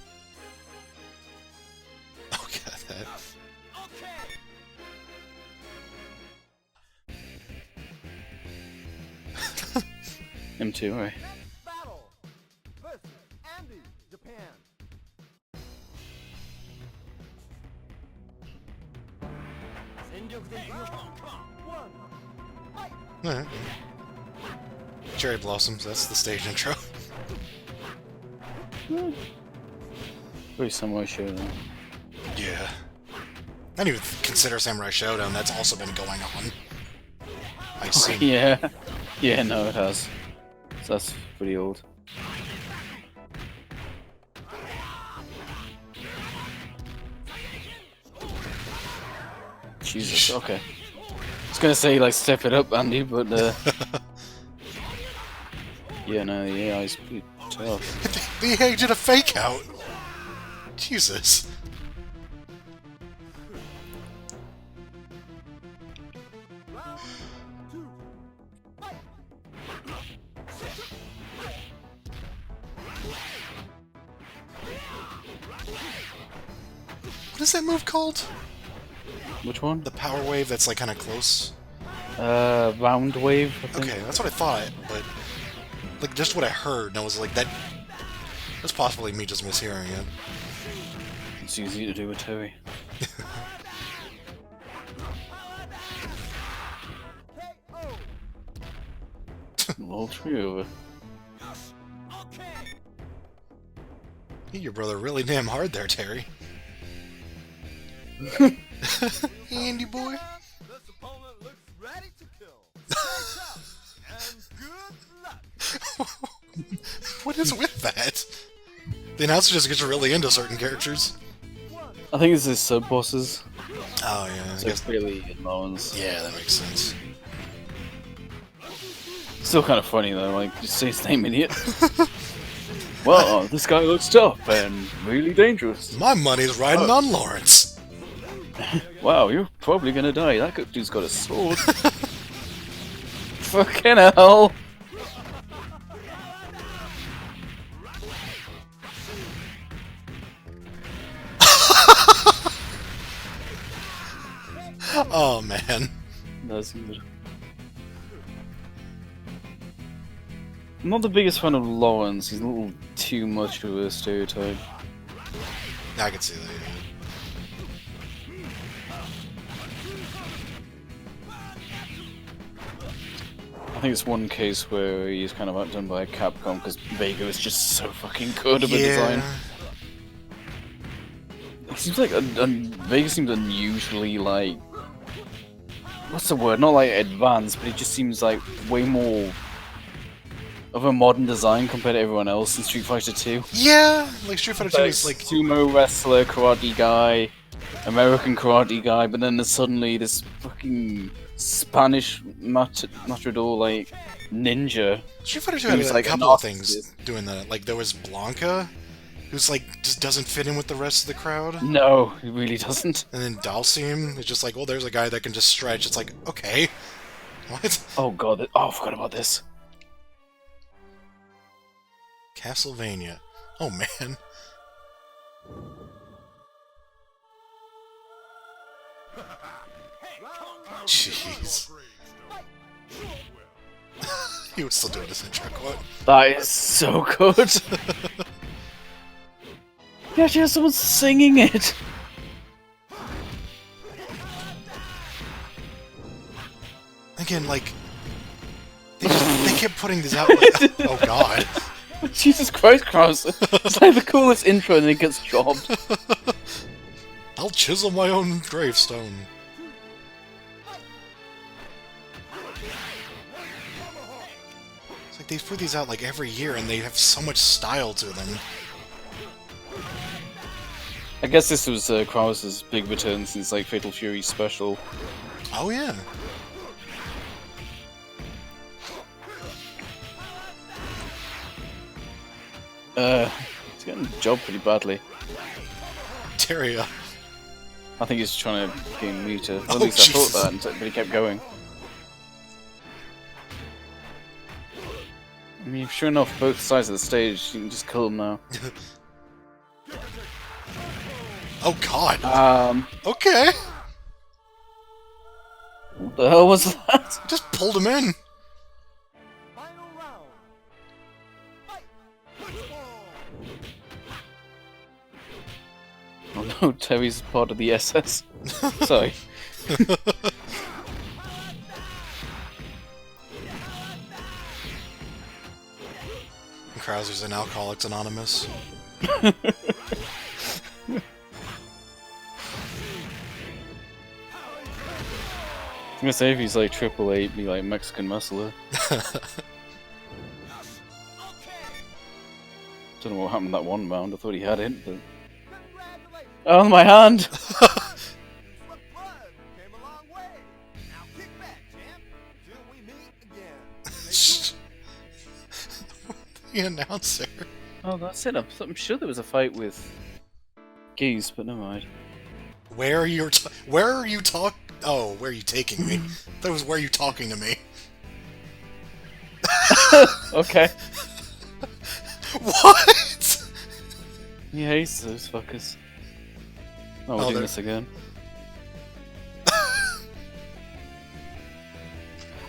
[SPEAKER 1] Oh god, that.
[SPEAKER 2] M2, right?
[SPEAKER 1] Alright. Cherry Blossoms, that's the stage intro.
[SPEAKER 2] Very Samurai Showdown.
[SPEAKER 1] Yeah. I didn't even consider Samurai Showdown, that's also been going on. I see.
[SPEAKER 2] Yeah. Yeah, no, it has. So that's pretty old. Jesus, okay. I was gonna say, like, step it up, Andy, but, yeah, no, the AI's pretty tough.
[SPEAKER 1] The AI did a fake out! Jesus. What is that move called?
[SPEAKER 2] Which one?
[SPEAKER 1] The power wave that's like kind of close?
[SPEAKER 2] Round wave, I think.
[SPEAKER 1] Okay, that's what I thought, but like just what I heard, and I was like, that. That's possibly me just mishearing it.
[SPEAKER 2] It's easy to do with Terry. All three over.
[SPEAKER 1] Hit your brother really damn hard there, Terry. Andy boy.
[SPEAKER 3] This opponent looks ready to kill. And good luck.
[SPEAKER 1] What is with that? The announcer just gets really into certain characters.
[SPEAKER 2] I think it's his sub-bosses.
[SPEAKER 1] Oh yeah, I
[SPEAKER 2] So
[SPEAKER 1] guess.
[SPEAKER 2] clearly Lawrence.
[SPEAKER 1] Yeah, that makes sense.
[SPEAKER 2] Still kind of funny though, like, just say his name, idiot. Well, this guy looks tough and really dangerous.
[SPEAKER 1] My money's riding on Lawrence.
[SPEAKER 2] Wow, you're probably gonna die. That dude's got a sword. Fucking hell.
[SPEAKER 1] Oh man.
[SPEAKER 2] That's good. I'm not the biggest fan of Lawrence. He's a little too much of a stereotype.
[SPEAKER 1] I can see that.
[SPEAKER 2] I think it's one case where he's kind of outdone by Capcom because Vega is just so fucking good of a design. It seems like Vega seems unusually like, what's the word? Not like advanced, but it just seems like way more of a modern design compared to everyone else in Street Fighter 2.
[SPEAKER 1] Yeah, like Street Fighter 2 is like
[SPEAKER 2] sumo wrestler, karate guy, American karate guy, but then there's suddenly this fucking Spanish matador like ninja.
[SPEAKER 1] Street Fighter 2 had
[SPEAKER 2] Who's
[SPEAKER 1] like
[SPEAKER 2] like
[SPEAKER 1] a
[SPEAKER 2] a
[SPEAKER 1] couple of
[SPEAKER 2] narcissist.
[SPEAKER 1] things doing that. Like there was Blanca, who's like just doesn't fit in with the rest of the crowd.
[SPEAKER 2] No, it really doesn't.
[SPEAKER 1] And then Dalsim is just like, well, there's a guy that can just stretch. It's like, okay, what?
[SPEAKER 2] Oh god, oh, I forgot about this.
[SPEAKER 1] Castlevania. Oh man. Jeez. He was still doing his intro quote.
[SPEAKER 2] That is so good. Yeah, actually has someone singing it.
[SPEAKER 1] Again, like, they kept putting this out like, oh god.
[SPEAKER 2] Jesus Christ, Krause. It's like the coolest intro and then it gets dropped.
[SPEAKER 1] I'll chisel my own gravestone. It's like they put these out like every year and they have so much style to them.
[SPEAKER 2] I guess this was Krause's big return since like Fatal Fury special.
[SPEAKER 1] Oh yeah.
[SPEAKER 2] He's getting the job pretty badly.
[SPEAKER 1] Teria.
[SPEAKER 2] I think he's trying to gain meter. At
[SPEAKER 1] Oh,
[SPEAKER 2] least I
[SPEAKER 1] Jesus.
[SPEAKER 2] thought that, but he kept going. I mean, you've shown off both sides of the stage, you can just kill him now.
[SPEAKER 1] Oh god. Okay.
[SPEAKER 2] What the hell was that?
[SPEAKER 1] Just pulled him in.
[SPEAKER 3] Final round. Fight. Football.
[SPEAKER 2] Oh no, Terry's part of the SS. Sorry.
[SPEAKER 1] Krauser's in Alcoholics Anonymous.
[SPEAKER 2] I'm gonna say if he's like Triple H, be like Mexican muscler. Don't know what happened that one round. I thought he had it, but
[SPEAKER 3] Congratulations.
[SPEAKER 2] oh my hand!
[SPEAKER 3] Swept blood. Came a long way. Now kick back, champ. Till we meet again.
[SPEAKER 1] The announcer.
[SPEAKER 2] Oh, that's it. I'm sure there was a fight with Geese, but never mind.
[SPEAKER 1] Where are you talk? Oh, where are you taking me? That was where are you talking to me?
[SPEAKER 2] Okay.
[SPEAKER 1] What?
[SPEAKER 2] He hates those fuckers. Oh, we're
[SPEAKER 1] Oh,
[SPEAKER 2] doing
[SPEAKER 1] they're-
[SPEAKER 2] this again.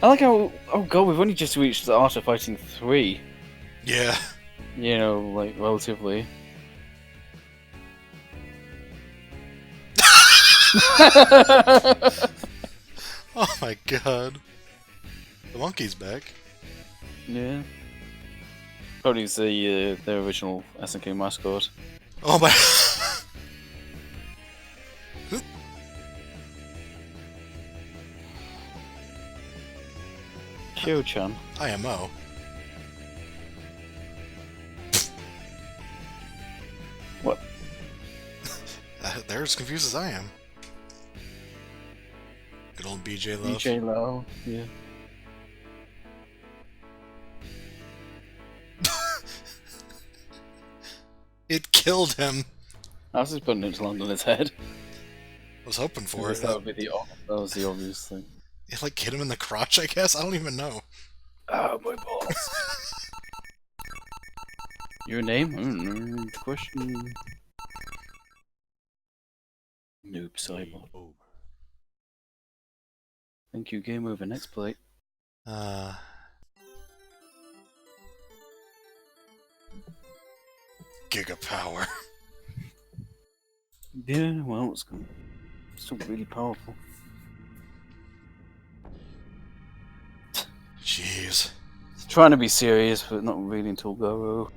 [SPEAKER 2] I like how. Oh god, we've only just reached the Art of Fighting 3.
[SPEAKER 1] Yeah.
[SPEAKER 2] You know, like, relatively.
[SPEAKER 1] Oh my god. The monkey's back.
[SPEAKER 2] Yeah. Probably the original SNK mascot.
[SPEAKER 1] Oh my.
[SPEAKER 2] Kyo-chan.
[SPEAKER 1] IMO.
[SPEAKER 2] What?
[SPEAKER 1] They're as confused as I am. Good old BJ Love.
[SPEAKER 2] DJ Low. Yeah.
[SPEAKER 1] It killed him.
[SPEAKER 2] I was just putting it to land on his head.
[SPEAKER 1] I was hoping for
[SPEAKER 2] Because
[SPEAKER 1] it.
[SPEAKER 2] that would be that was the obvious thing.
[SPEAKER 1] It like hit him in the crotch, I guess? I don't even know.
[SPEAKER 2] Oh, my balls. Your name? Good question. Noob Cyber. Thank you, game over. Next plate.
[SPEAKER 1] Giga power.
[SPEAKER 2] Yeah, well, it's still really powerful.
[SPEAKER 1] Jeez.
[SPEAKER 2] Trying to be serious, but not really until Goro.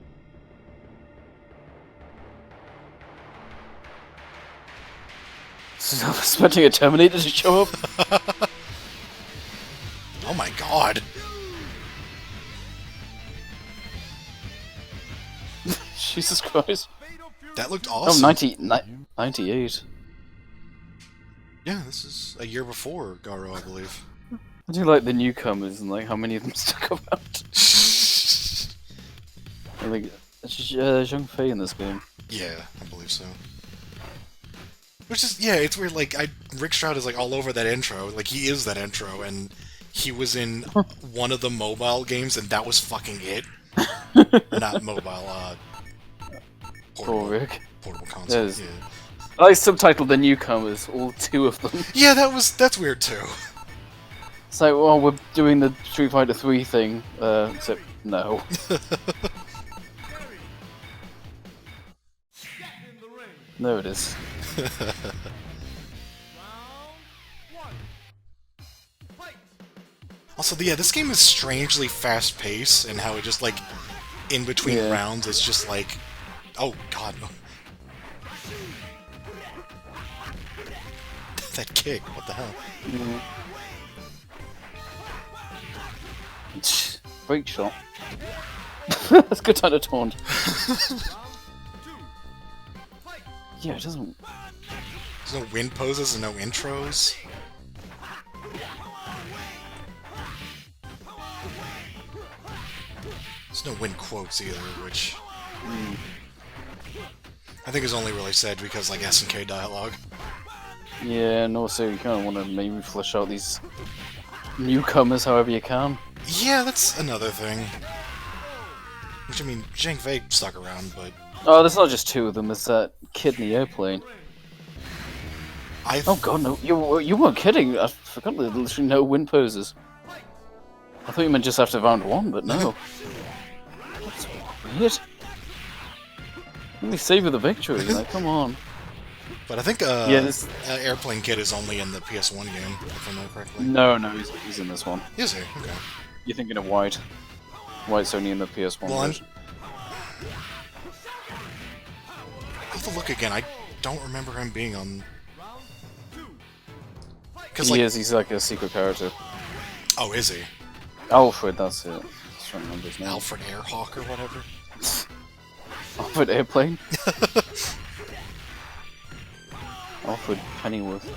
[SPEAKER 2] So I'm expecting a Terminator to show up.
[SPEAKER 1] Oh my god.
[SPEAKER 2] Jesus Christ.
[SPEAKER 1] That looked
[SPEAKER 2] Oh,
[SPEAKER 1] awesome.
[SPEAKER 2] 98.
[SPEAKER 1] Yeah, this is a year before Garo, I believe.
[SPEAKER 2] I do like the newcomers and like how many of them stuck around. I think Zhang Fei in this game.
[SPEAKER 1] Yeah, I believe so. Which is, yeah, it's weird, like, Rick Stroud is, like, all over that intro. Like, he is that intro, and he was in one of the mobile games, and that was fucking it. Not mobile,
[SPEAKER 2] Poor Rick.
[SPEAKER 1] portable console,
[SPEAKER 2] Yes.
[SPEAKER 1] yeah.
[SPEAKER 2] I subtitled the newcomers, all 2 of them.
[SPEAKER 1] Yeah, that's weird, too.
[SPEAKER 2] It's like, well, we're doing the Street Fighter 3 thing, except no. There it is.
[SPEAKER 1] Also, yeah, this game is strangely fast-paced, and how it just, like, in between
[SPEAKER 2] Yeah.
[SPEAKER 1] rounds, it's just like... Oh, God. That kick, what the hell?
[SPEAKER 2] Break shot. That's a good time to taunt. Yeah, it doesn't...
[SPEAKER 1] There's no wind poses and no intros. There's no wind quotes either, which... I think is only really said because, like, SNK dialogue.
[SPEAKER 2] Yeah, and also you kind of want to maybe flesh out these newcomers however you can.
[SPEAKER 1] Yeah, that's another thing. Which, I mean, Zhang Fei stuck around, but...
[SPEAKER 2] Oh, there's not just 2 of them, there's that kid in the airplane. Oh god, no, you weren't kidding! I forgot there's literally no win poses. I thought you meant just after round 1, but no. That's weird. Let me savor the victory, like, come on.
[SPEAKER 1] But I think
[SPEAKER 2] this...
[SPEAKER 1] Airplane Kid is only in the PS1 game, if I know correctly.
[SPEAKER 2] No, he's in this one.
[SPEAKER 1] Is he? Okay.
[SPEAKER 2] You're thinking of White. White's only in the PS1
[SPEAKER 1] Well,
[SPEAKER 2] version.
[SPEAKER 1] I'll have to look again. I don't remember him being on...
[SPEAKER 2] He's like a secret character.
[SPEAKER 1] Oh, is he?
[SPEAKER 2] Alfred, that's it. Just trying to remember his name.
[SPEAKER 1] Alfred Airhawk or whatever?
[SPEAKER 2] Alfred Airplane? Alfred Pennyworth.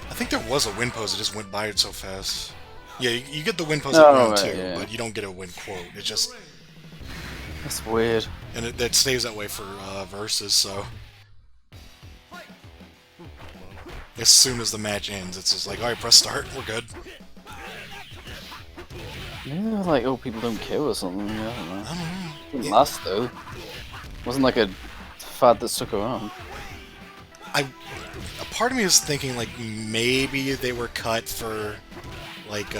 [SPEAKER 1] I think there was a win pose, it just went by it so fast. Yeah, you get the win pose
[SPEAKER 2] Oh,
[SPEAKER 1] at round
[SPEAKER 2] right,
[SPEAKER 1] 2,
[SPEAKER 2] yeah.
[SPEAKER 1] but you don't get a win quote. It just...
[SPEAKER 2] That's weird.
[SPEAKER 1] And it stays that way for versus, so... As soon as the match ends, it's just like, alright, press start, we're good.
[SPEAKER 2] Maybe they're like, oh, people don't care or something. Yeah, I don't know.
[SPEAKER 1] I don't know.
[SPEAKER 2] Didn't last though. Wasn't like a fad that stuck around.
[SPEAKER 1] A part of me is thinking, like, maybe they were cut for, like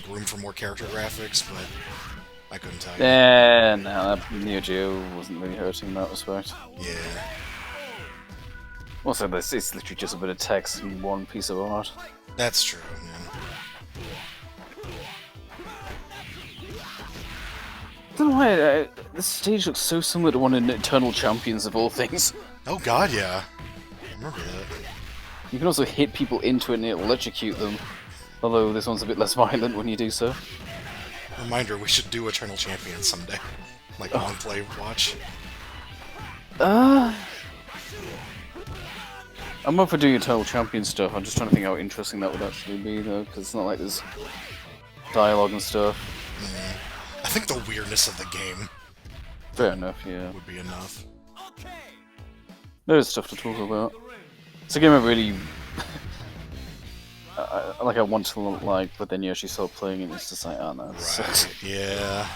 [SPEAKER 1] room for more character graphics, but I couldn't tell you.
[SPEAKER 2] Yeah, no, Neo Geo wasn't really hurting in that respect.
[SPEAKER 1] Yeah.
[SPEAKER 2] Also, it's literally just a bit of text and one piece of art.
[SPEAKER 1] That's true, yeah.
[SPEAKER 2] I don't know why this stage looks so similar to one in Eternal Champions of all things.
[SPEAKER 1] Oh god, yeah. I remember that.
[SPEAKER 2] You can also hit people into it and it'll electrocute them. Although this one's a bit less violent when you do so.
[SPEAKER 1] Reminder, we should do Eternal Champions someday. Like, long play watch.
[SPEAKER 2] I'm up for doing Eternal Champion stuff. I'm just trying to think how interesting that would actually be, though, because it's not like there's dialogue and stuff.
[SPEAKER 1] Yeah. I think the weirdness of the game
[SPEAKER 2] Fair enough, yeah.
[SPEAKER 1] would be enough.
[SPEAKER 2] There's stuff to talk about. It's a game I really... I want to like, but then you actually start playing it and it's just like, oh no.
[SPEAKER 1] Right, yeah.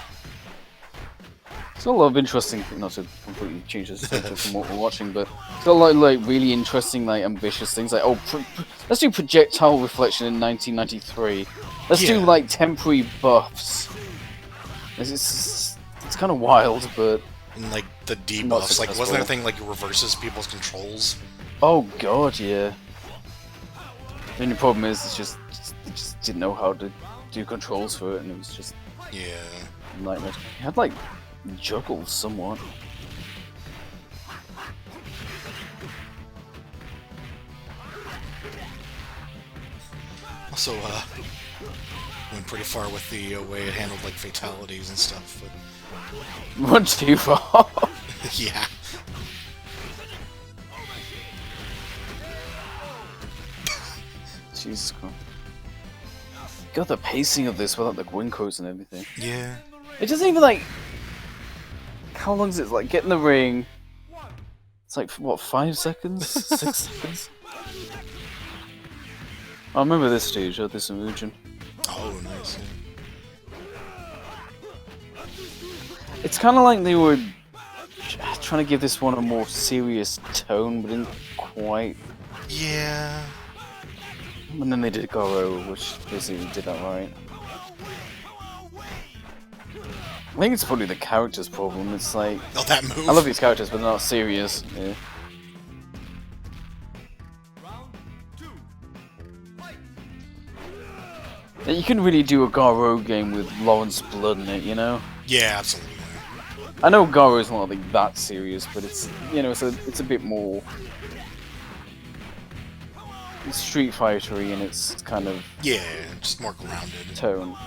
[SPEAKER 2] It's got a lot of interesting, not to completely change the subject from what we're watching, but it's got a lot of like really interesting, like ambitious things. Like, oh, let's do projectile reflection in 1993. Let's do
[SPEAKER 1] Yeah.
[SPEAKER 2] like temporary buffs. It's kind of wild, but
[SPEAKER 1] And, like, the
[SPEAKER 2] Not
[SPEAKER 1] debuffs. Like, wasn't there a
[SPEAKER 2] successful.
[SPEAKER 1] thing, like, reverses people's controls?
[SPEAKER 2] oh god, yeah. The only problem is they just didn't know how to do controls for it, and it was just
[SPEAKER 1] Yeah.
[SPEAKER 2] a nightmare. It had like juggled somewhat.
[SPEAKER 1] Also, went pretty far with the way it handled, like, fatalities and stuff, but...
[SPEAKER 2] Went too far.
[SPEAKER 1] yeah.
[SPEAKER 2] Jesus Christ. God, the pacing of this without the wing quotes and everything.
[SPEAKER 1] Yeah.
[SPEAKER 2] It doesn't even like. How long is it? Like get in the ring. It's like what, 5 seconds, 6 seconds. I remember this stage. I had this in Mugen.
[SPEAKER 1] Oh, nice.
[SPEAKER 2] It's kind of like they were trying to give this one a more serious tone, but didn't quite.
[SPEAKER 1] Yeah.
[SPEAKER 2] And then they did Goro, which basically did that right. I think it's probably the character's problem. It's like
[SPEAKER 1] Oh, that move.
[SPEAKER 2] I love these characters, but they're not serious. Yeah. You couldn't really do a Garo game with Lawrence blood in it, you know.
[SPEAKER 1] Yeah, absolutely.
[SPEAKER 2] I know Garo's not like that serious, but it's, you know, it's a bit more. It's Street Fighter-y and it's kind of
[SPEAKER 1] Yeah, just more grounded.
[SPEAKER 2] tone.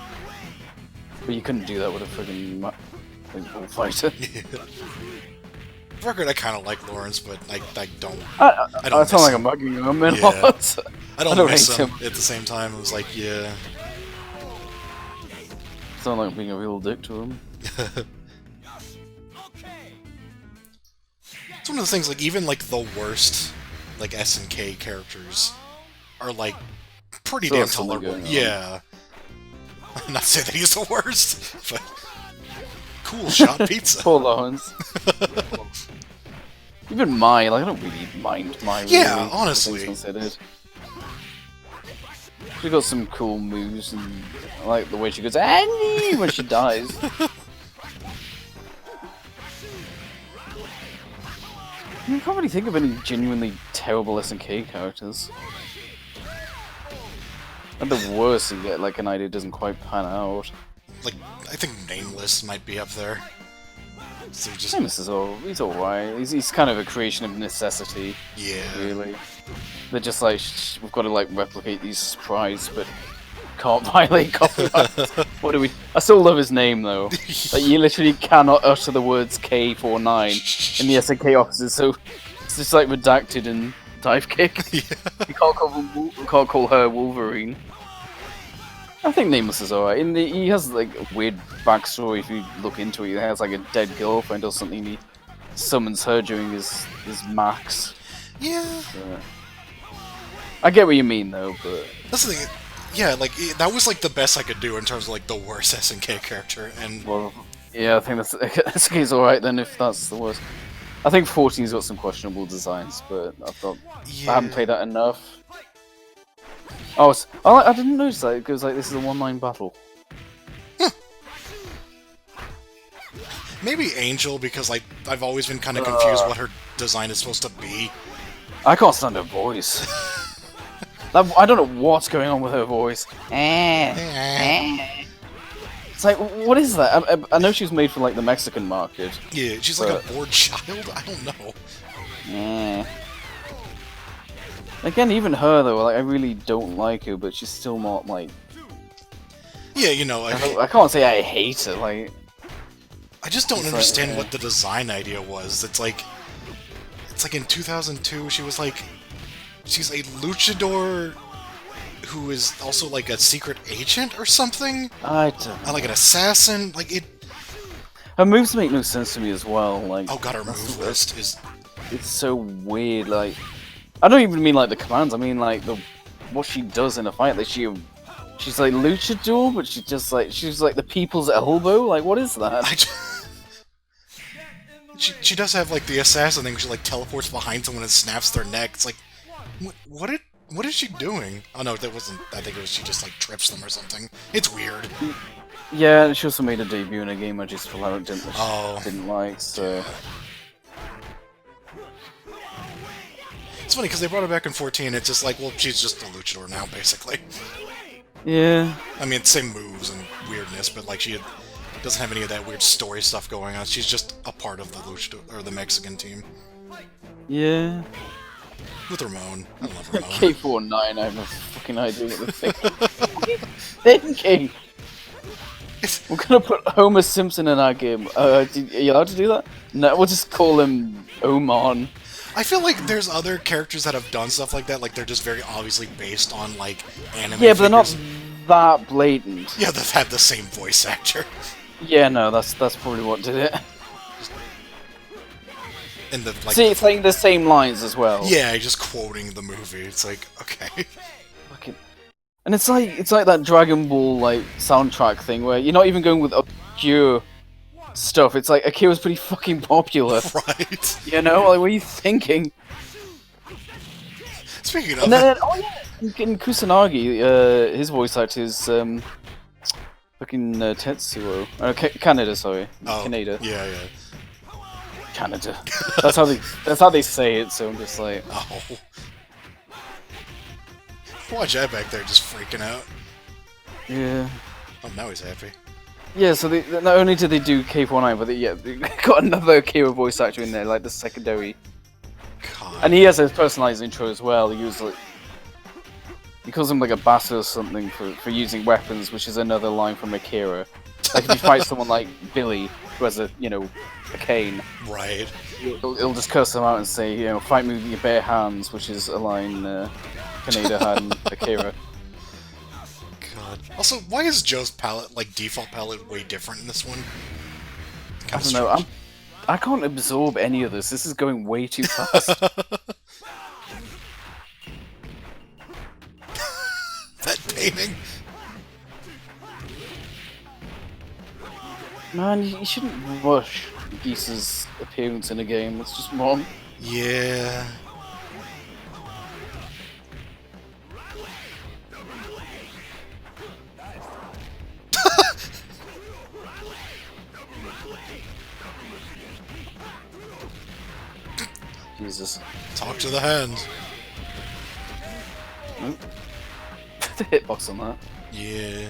[SPEAKER 2] But you couldn't do that with a friggin' bullfighter.
[SPEAKER 1] Yeah. For record, I kind of like Lawrence, but I don't.
[SPEAKER 2] I
[SPEAKER 1] don't
[SPEAKER 2] I sound
[SPEAKER 1] miss
[SPEAKER 2] like
[SPEAKER 1] him.
[SPEAKER 2] I'm mugging him and
[SPEAKER 1] Yeah.
[SPEAKER 2] all that.
[SPEAKER 1] I don't miss
[SPEAKER 2] hate
[SPEAKER 1] him at the same time. It was like, yeah.
[SPEAKER 2] Sound like being a real dick to him.
[SPEAKER 1] It's one of the things, like, even, like, the worst, like, SNK characters are, like, pretty
[SPEAKER 2] So
[SPEAKER 1] damn
[SPEAKER 2] that's something
[SPEAKER 1] tolerable.
[SPEAKER 2] going on.
[SPEAKER 1] Yeah. Not to say that he's the worst, but... Cool shot pizza.
[SPEAKER 2] Poor Lawrence. Even Mai, like, I don't really mind Mai.
[SPEAKER 1] Yeah,
[SPEAKER 2] really,
[SPEAKER 1] honestly.
[SPEAKER 2] things considered. She got some cool moves, and I like the way she goes Annie when she dies. I can't really think of any genuinely terrible SNK characters. At the worst, you get like an idea doesn't quite pan out.
[SPEAKER 1] Like, I think Nameless might be up there. So just...
[SPEAKER 2] Samus is he's alright. He's kind of a creation of necessity,
[SPEAKER 1] Yeah.
[SPEAKER 2] really. They're just like, we've got to like replicate these sprites, but can't violate copyright. What do we? I still love his name though. Like you literally cannot utter the words K49 in the SNK offices, so it's just like redacted and dive kick.
[SPEAKER 1] Yeah.
[SPEAKER 2] You can't call her Wolverine. I think Nameless is alright. He has like a weird backstory if you look into it. He has like a dead girlfriend or something. He summons her during his max.
[SPEAKER 1] Yeah.
[SPEAKER 2] I get what you mean though, but
[SPEAKER 1] That's the thing. Yeah, like, that was, like, the best I could do in terms of, like, the worst SNK character, and...
[SPEAKER 2] well, yeah, I think that's alright then if that's the worst. I think 14's got some questionable designs, but I thought
[SPEAKER 1] Yeah.
[SPEAKER 2] I haven't played that enough. Oh, I didn't notice that because like this is a 1-9 battle.
[SPEAKER 1] Maybe Angel, because, like, I've always been kind of confused what her design is supposed to be.
[SPEAKER 2] I can't stand her voice. I don't know what's going on with her voice. It's like, what is that? I know she's made for like the Mexican market.
[SPEAKER 1] Yeah, she's like a bored child? I don't know.
[SPEAKER 2] Again, even her though, like I really don't like her, but she's still not like.
[SPEAKER 1] Yeah, you know,
[SPEAKER 2] I can't say I hate her. Like,
[SPEAKER 1] I just don't
[SPEAKER 2] it's
[SPEAKER 1] understand
[SPEAKER 2] like,
[SPEAKER 1] what the design idea was. It's like in 2002, she was like, she's a luchador who is also like a secret agent or something?
[SPEAKER 2] I don't know.
[SPEAKER 1] Like an assassin? Like it...
[SPEAKER 2] Her moves make no sense to me as well. Like,
[SPEAKER 1] Oh god, her move list is...
[SPEAKER 2] it's so weird. Like, I don't even mean like the commands. I mean like what she does in a fight. Like she's like luchador, but she's like the people's elbow. Like, what is that?
[SPEAKER 1] She does have like the assassin thing. She like teleports behind someone and snaps their neck. It's like, what is she doing? Oh no, that wasn't. I think it was she just like trips them or something. It's weird.
[SPEAKER 2] Yeah, she also made a debut in a game I just flat
[SPEAKER 1] Oh.
[SPEAKER 2] didn't like. So
[SPEAKER 1] It's funny because they brought her back in 14. It's just like, well, she's just a luchador now, basically.
[SPEAKER 2] yeah,
[SPEAKER 1] I mean, same moves and weirdness, but like she doesn't have any of that weird story stuff going on. She's just a part of the luchador or the Mexican team
[SPEAKER 2] yeah.
[SPEAKER 1] with Ramon. I love Ramon.
[SPEAKER 2] K49. I have no fucking idea what they're thinking. We're gonna put Homer Simpson in our game. Are you allowed to do that? No, we'll just call him Oman.
[SPEAKER 1] I feel like there's other characters that have done stuff like that. Like they're just very obviously based on like anime.
[SPEAKER 2] Yeah, but they're not
[SPEAKER 1] figures.
[SPEAKER 2] that blatant.
[SPEAKER 1] Yeah, they've had the same voice actor.
[SPEAKER 2] Yeah, no, that's probably what did it.
[SPEAKER 1] And the like.
[SPEAKER 2] See, it's like the same lines as well.
[SPEAKER 1] Yeah, just quoting the movie. It's like, okay.
[SPEAKER 2] Fucking... And it's like that Dragon Ball like soundtrack thing where you're not even going with obscure stuff. It's like Akira's pretty fucking popular.
[SPEAKER 1] Right.
[SPEAKER 2] You know, like what are you thinking?
[SPEAKER 1] Speaking of
[SPEAKER 2] And then, oh yeah, in Kusanagi, his voice actor is fucking Tetsuo. Kaneda, sorry.
[SPEAKER 1] Oh,
[SPEAKER 2] Kaneda.
[SPEAKER 1] yeah.
[SPEAKER 2] Canada. That's how they say it. So I'm just like,
[SPEAKER 1] Oh. Watch that back there, just freaking out.
[SPEAKER 2] yeah.
[SPEAKER 1] Oh, now he's happy.
[SPEAKER 2] Yeah, so they, not only did they do K49, but they got another Akira voice actor in there, like the secondary.
[SPEAKER 1] God.
[SPEAKER 2] And he has his personalized intro as well. He calls him like a bastard or something for using weapons, which is another line from Akira. Like if you fight someone like Billy, who has a cane,
[SPEAKER 1] Right.
[SPEAKER 2] it'll just curse them out and say, fight me with your bare hands, which is a line Kaneda had in Akira.
[SPEAKER 1] God. Also, why is Joe's palette, like, default palette way different in this one?
[SPEAKER 2] I don't know, I can't absorb any of this. This is going way too fast.
[SPEAKER 1] That painting.
[SPEAKER 2] Man, you shouldn't rush Geese's appearance in a game. It's just wrong.
[SPEAKER 1] Yeah.
[SPEAKER 2] Jesus.
[SPEAKER 1] Talk to the hands.
[SPEAKER 2] Nope. The hitbox on that.
[SPEAKER 1] Yeah.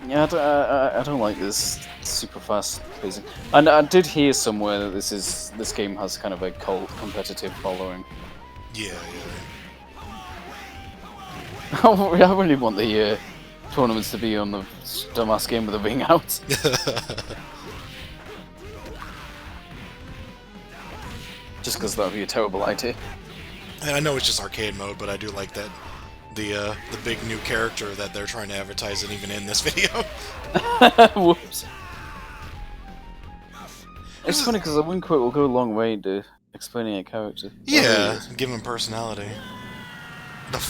[SPEAKER 2] Yeah, I don't like this super fast pacing. And I did hear somewhere that this game has kind of a cult competitive following.
[SPEAKER 1] Yeah.
[SPEAKER 2] I really want the tournaments to be on the dumbass game with the ring out. Just because that would be a terrible idea.
[SPEAKER 1] And I know it's just arcade mode, but I do like that the big new character that they're trying to advertise and even in this video.
[SPEAKER 2] Whoops. It's funny because a win quote will go a long way to explaining a character.
[SPEAKER 1] Yeah, give him personality. The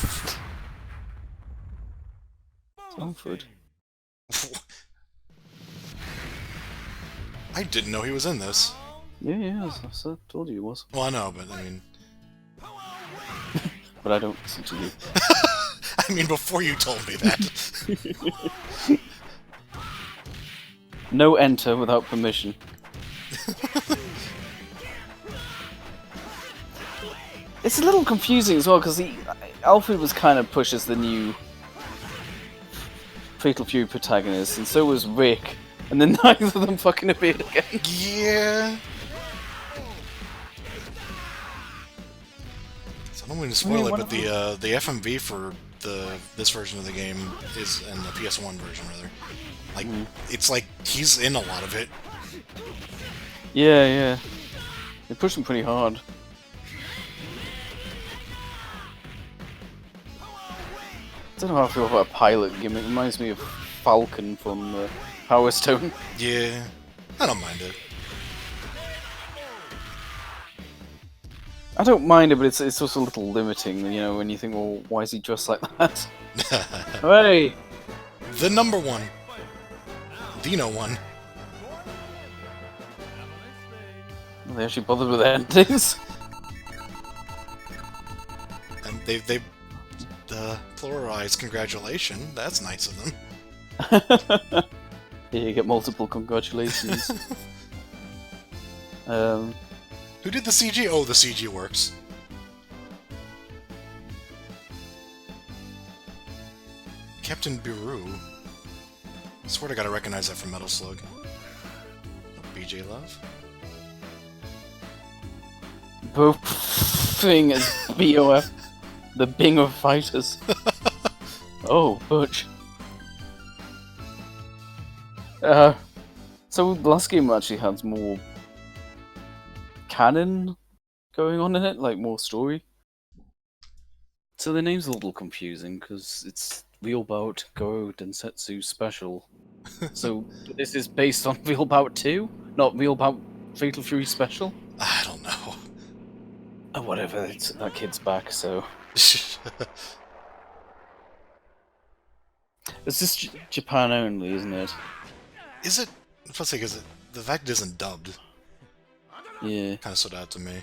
[SPEAKER 2] Sanford.
[SPEAKER 1] I didn't know he was in this.
[SPEAKER 2] Yeah, I told you he was.
[SPEAKER 1] Well, I know, but I mean...
[SPEAKER 2] But I don't listen to you.
[SPEAKER 1] I mean, before you told me that.
[SPEAKER 2] No enter without permission. It's a little confusing as well, because Alfred was kind of pushed as the new Fatal Fury protagonist, and so was Rick, and then neither of them fucking appeared again.
[SPEAKER 1] Yeah. So I don't want to spoil it, but the FMV for this version of the game is, and the PS1 version rather, like it's like he's in a lot of it.
[SPEAKER 2] Yeah. They pushed him pretty hard. I don't know how I feel about a pilot gimmick. It reminds me of Falcon from Power Stone.
[SPEAKER 1] Yeah, I don't mind it.
[SPEAKER 2] I don't mind it, but it's also a little limiting, when you think, well, why is he dressed like that? Hey!
[SPEAKER 1] The number one. Dino one.
[SPEAKER 2] They actually bothered with endings.
[SPEAKER 1] And they pluralized congratulations. That's nice of them.
[SPEAKER 2] Yeah, you get multiple congratulations.
[SPEAKER 1] Who did the CG? Oh, the CG works. Captain Biru. I swear to God I recognize that from Metal Slug. BJ Love?
[SPEAKER 2] Both thing is BOF. The Bing of Fighters. Oh, Butch. So the last game actually has more canon going on in it, like more story. So the name's a little confusing because it's Real Bout Go Densetsu Special. So this is based on Real Bout 2, not Real Bout Fatal Fury Special.
[SPEAKER 1] I don't know.
[SPEAKER 2] Oh, whatever. That kid's back, so it's just Japan only, isn't it?
[SPEAKER 1] Is it? I was about to say, because the fact it isn't dubbed
[SPEAKER 2] Yeah.
[SPEAKER 1] kind of stood out to me.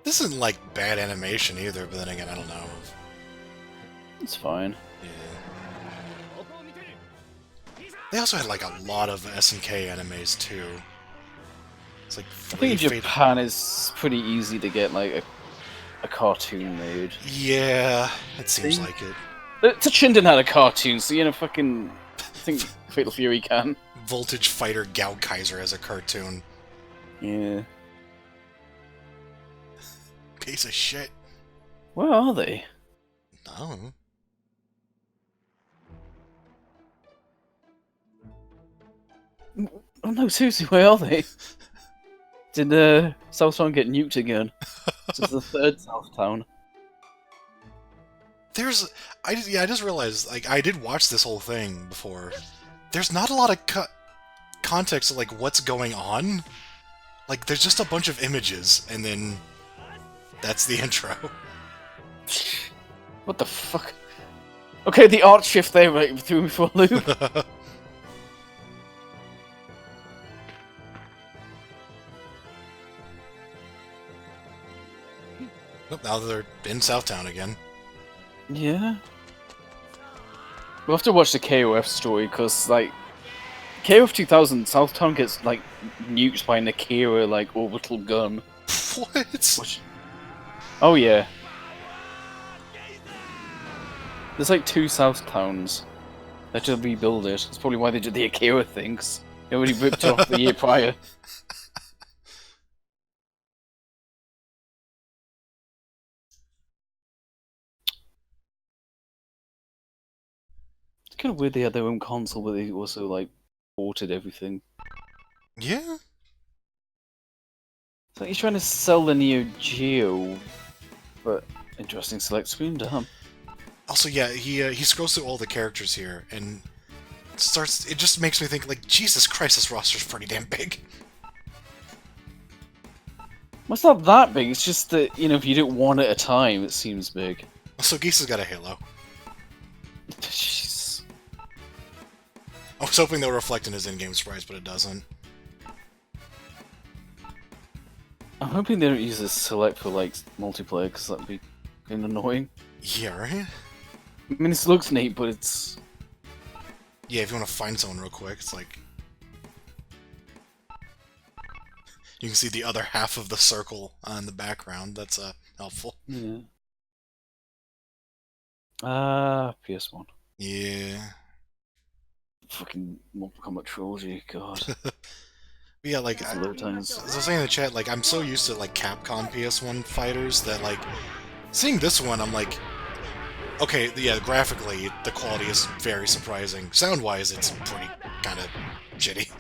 [SPEAKER 1] This isn't like bad animation either, but then again, I don't know.
[SPEAKER 2] It's fine.
[SPEAKER 1] Yeah. They also had like a lot of SNK animes too. It's like
[SPEAKER 2] I think
[SPEAKER 1] three.
[SPEAKER 2] Japan is pretty easy to get like a cartoon made.
[SPEAKER 1] Yeah, it seems
[SPEAKER 2] See?
[SPEAKER 1] like it.
[SPEAKER 2] Shinden had a cartoon, so you know, fucking. I think Fatal Fury can.
[SPEAKER 1] Voltage Fighter Gao Kaiser as a cartoon.
[SPEAKER 2] Yeah.
[SPEAKER 1] Piece of shit.
[SPEAKER 2] Where are they?
[SPEAKER 1] No.
[SPEAKER 2] Oh no, seriously, where are they? Did Southtown get nuked again? This is the third Southtown.
[SPEAKER 1] There's, I just realized, like, I did watch this whole thing before. There's not a lot of context of, like, what's going on. Like, there's just a bunch of images, and then that's the intro.
[SPEAKER 2] What the fuck? Okay, the art shift there right, threw me for a loop.
[SPEAKER 1] Nope, now they're in Southtown again.
[SPEAKER 2] Yeah. We'll have to watch the KOF story, because, like, KOF 2000, Southtown gets, like, nuked by an Akira, like, orbital gun.
[SPEAKER 1] What?
[SPEAKER 2] Which... Oh, yeah. There's, like, 2 Southtowns. They had to rebuild it. That's probably why they did the Akira things. They already ripped it off the year prior. It's kind of weird they had their own console, but they also, like, ported everything.
[SPEAKER 1] Yeah?
[SPEAKER 2] It's like he's trying to sell the Neo Geo, but interesting select screen, damn.
[SPEAKER 1] Also, yeah, he scrolls through all the characters here, and it just makes me think, like, Jesus Christ, this roster's pretty damn big.
[SPEAKER 2] Well, it's not that big, it's just that, you know, if you do it one at a time, it seems big.
[SPEAKER 1] Also, Geese's got a Halo.
[SPEAKER 2] Jeez.
[SPEAKER 1] I was hoping they'll reflect in his in-game sprites, but it doesn't.
[SPEAKER 2] I'm hoping they don't use this select for, like, multiplayer, because that'd be kind of annoying.
[SPEAKER 1] Yeah, right?
[SPEAKER 2] I mean, this looks neat, but it's...
[SPEAKER 1] Yeah, if you want to find someone real quick, it's like... You can see the other half of the circle in the background. That's helpful.
[SPEAKER 2] Yeah. PS1.
[SPEAKER 1] Yeah.
[SPEAKER 2] Fucking Mortal Kombat Trilogy, god.
[SPEAKER 1] Yeah, like,
[SPEAKER 2] It's low times.
[SPEAKER 1] as I was saying in the chat, like, I'm so used to, like, Capcom PS1 fighters that, like, seeing this one, I'm like, okay, yeah, graphically, the quality is very surprising. Sound-wise, it's pretty kind of shitty.